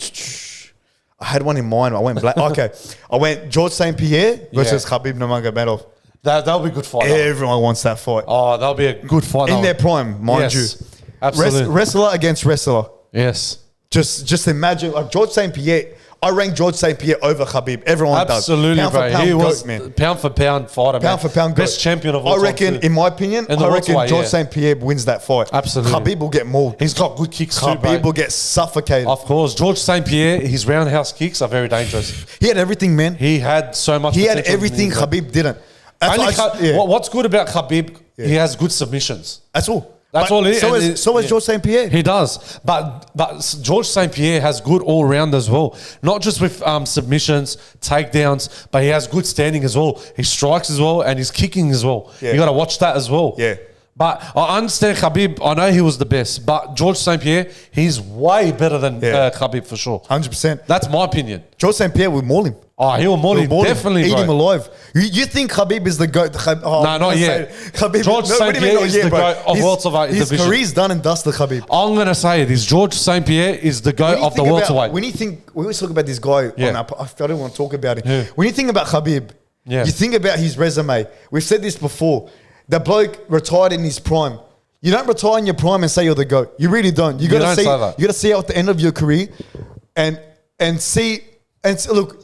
I had one in mind. I went black. Okay. I went George St. Pierre versus Khabib Nurmagomedov. That'll be a good fight. Everyone wants that fight. Oh, that'll be a good fight. In their prime, mind you. Absolutely. Wrestler against wrestler. Yes. Just imagine, like George St. Pierre. I rank George St. Pierre over Khabib. Everyone does. Absolutely, bro. He was pound for pound fighter, man. Pound for pound best champion of all time. I reckon, in my opinion, George St. Pierre wins that fight. Absolutely. Khabib will get mauled. He's got good kicks too, Khabib will get suffocated. Of course. George St. Pierre, his roundhouse kicks are very dangerous. He had everything, man. He had so much He had everything Khabib didn't. What's good about Khabib, he has good submissions. That's all. That's all it is. So is George St. Pierre. He does. But George St. Pierre has good all round as well. Not just with submissions, takedowns, but he has good standing as well. He strikes as well and he's kicking as well. Yeah. You got to watch that as well. Yeah. But I understand Khabib. I know he was the best. But George St. Pierre, he's way better than Khabib for sure. 100%. That's my opinion. George St. Pierre will maul him. Oh, he will maul him. Definitely, eat him alive. You think Khabib is the GOAT? No, not yet. Khabib, George St. Pierre is the GOAT of welterweight division. His career's done and dusted, Khabib. I'm going to say it is. George St. Pierre is the GOAT of the welterweight. We always talk about this guy. I don't want to talk about it. Yeah. When you think about Khabib, you think about his resume. We've said this before. The bloke retired in his prime. You don't retire in your prime and say you're the GOAT. You really don't. You got to see out at the end of your career and see look.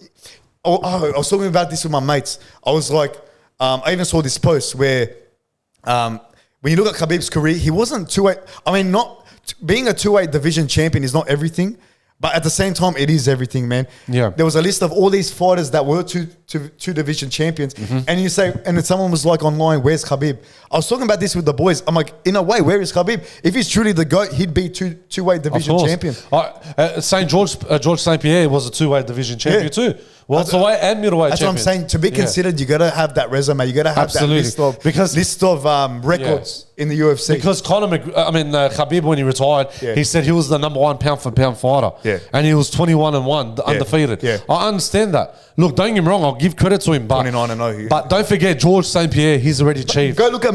I was talking about this with my mates. I was like, I even saw this post where when you look at Khabib's career, he wasn't 2-8. I mean, being a 2-8 division champion is not everything, but at the same time, it is everything, man. Yeah. There was a list of all these fighters that were two division champions, and you say, and then someone was like online, "Where's Khabib?" I was talking about this with the boys. I'm like, in a way, where is Khabib? If he's truly the GOAT, he'd be two-weight division champion. St. George St. Pierre was a 2-weight division champion too. Welterweight and middleweight champion. That's what I'm saying. To be considered, you got to have that resume. You got to have that list of records in the UFC. Because Khabib, when he retired, he said he was the number 1 pound for pound fighter. Yeah. And he was 21-1, undefeated. Yeah. I understand that. Look, don't get me wrong. I'll give credit to him. But 29-0. But don't forget George St. Pierre. He's already achieved. Go look at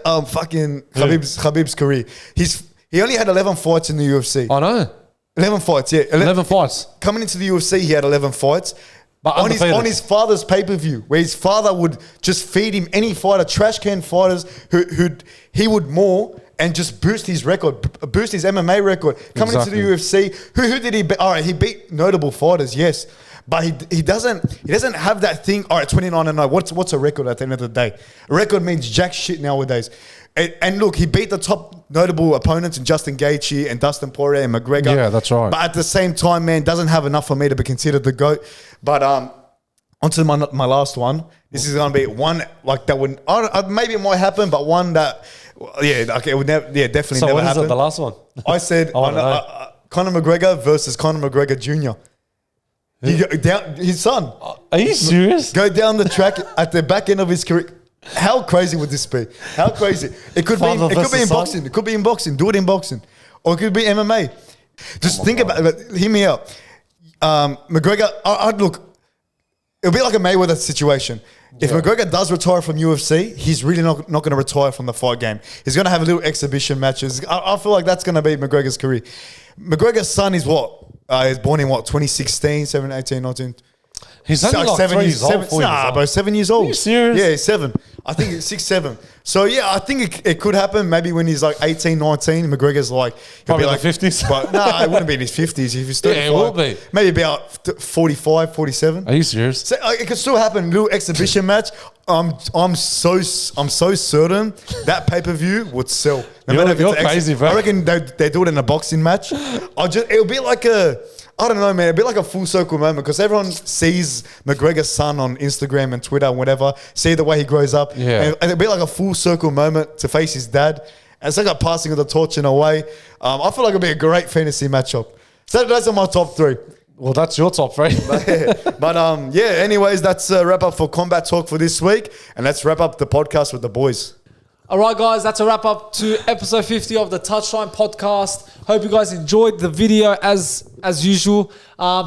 Khabib's career. He only had 11 fights in the UFC. I know. 11 fights, yeah. 11 fights. Coming into the UFC, he had 11 fights. But on his father's pay-per-view, where his father would just feed him any fighter, trash can fighters who he would maul and just boost his record, boost his MMA record. Coming into the UFC, who did he beat? All right, he beat notable fighters, yes. But he doesn't have that thing. All right, 29-0. What's a record at the end of the day? A record means jack shit nowadays. And look, he beat the top notable opponents in Justin Gaethje and Dustin Poirier and McGregor. Yeah, that's right. But at the same time, man, doesn't have enough for me to be considered the GOAT. But onto my last one. This is going to be one like that would maybe it might happen, but one that it would never definitely so never what happen. Is it, the last one? I said Conor McGregor versus Conor McGregor Jr. His son. Are you serious? Go down the track at the back end of his career. How crazy would this be? How crazy? It could be in boxing. It could be in boxing. Do it in boxing. Or it could be MMA. Just think about it. Hear me out. McGregor, I'd look, it'll be like a Mayweather situation. If McGregor does retire from UFC, he's really not going to retire from the fight game. He's going to have a little exhibition matches. I feel like that's going to be McGregor's career. McGregor's son is what? He's born in what? 2016, 17, 18, 19. He's only like 7 years old. Bro, 7 years old. Are you serious? Yeah, he's 7. I think it's 6, 7. So yeah, I think it could happen. Maybe when he's like 18, 19, McGregor's like probably be like 50s. But no, it wouldn't be in his 50s. If he's 35, yeah, it will be. Maybe about 45, 47. Are you serious? So, it could still happen. Little exhibition match. I'm so certain that pay-per-view would sell. You're crazy, bro. I reckon they do it in a boxing match. It'll be like I don't know, man. It'd be like a full circle moment because everyone sees McGregor's son on Instagram and Twitter and whatever, see the way he grows up. Yeah. And it'd be like a full circle moment to face his dad. And it's like a passing of the torch in a way. I feel like it'd be a great fantasy matchup. So those are my top 3. Well, that's your top 3. But anyways, that's a wrap up for Combat Talk for this week. And let's wrap up the podcast with the boys. All right, guys, that's a wrap up to episode 50 of the Touchline Podcast. Hope you guys enjoyed the video as usual.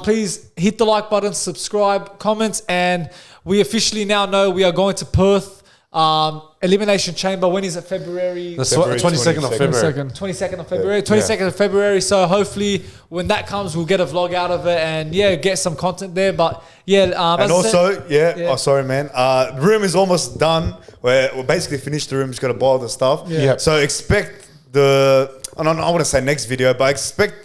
Please hit the like button, subscribe, comments, and we officially now know we are going to Perth. Elimination Chamber. When is it? February? 22nd of February. 22nd of February. 22nd of February. So hopefully when that comes, we'll get a vlog out of it and get some content there. But and also, oh, sorry, man. The room is almost done. We're basically finished the room. Just got to buy all the stuff. Yeah. So expect I want to say next video, but expect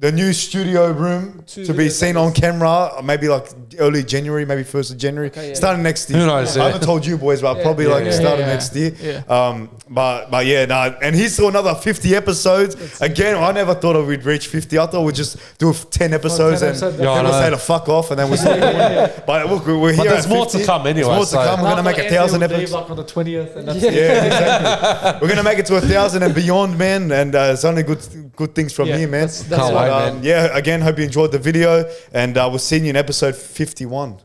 the new studio room to be seen on camera, maybe like early January, maybe 1st of January, starting next year. Who knows? I haven't told you boys, but probably starting next year. Yeah. But yeah, no. And he's still another 50 episodes. Again, I never thought we'd reach 50. I thought we'd just do 10 episodes and then we'll say to fuck off and then we'll start. But look, we're here. But there's at more 50. to come anyway. There's more to come. We're going to make 1,000 episodes. Like on the 20th. And that's Exactly. We're going to make it to 1,000 and beyond, man. And it's only good things from here, man. That's right, man. Again, hope you enjoyed the video, and we'll see you in episode 51.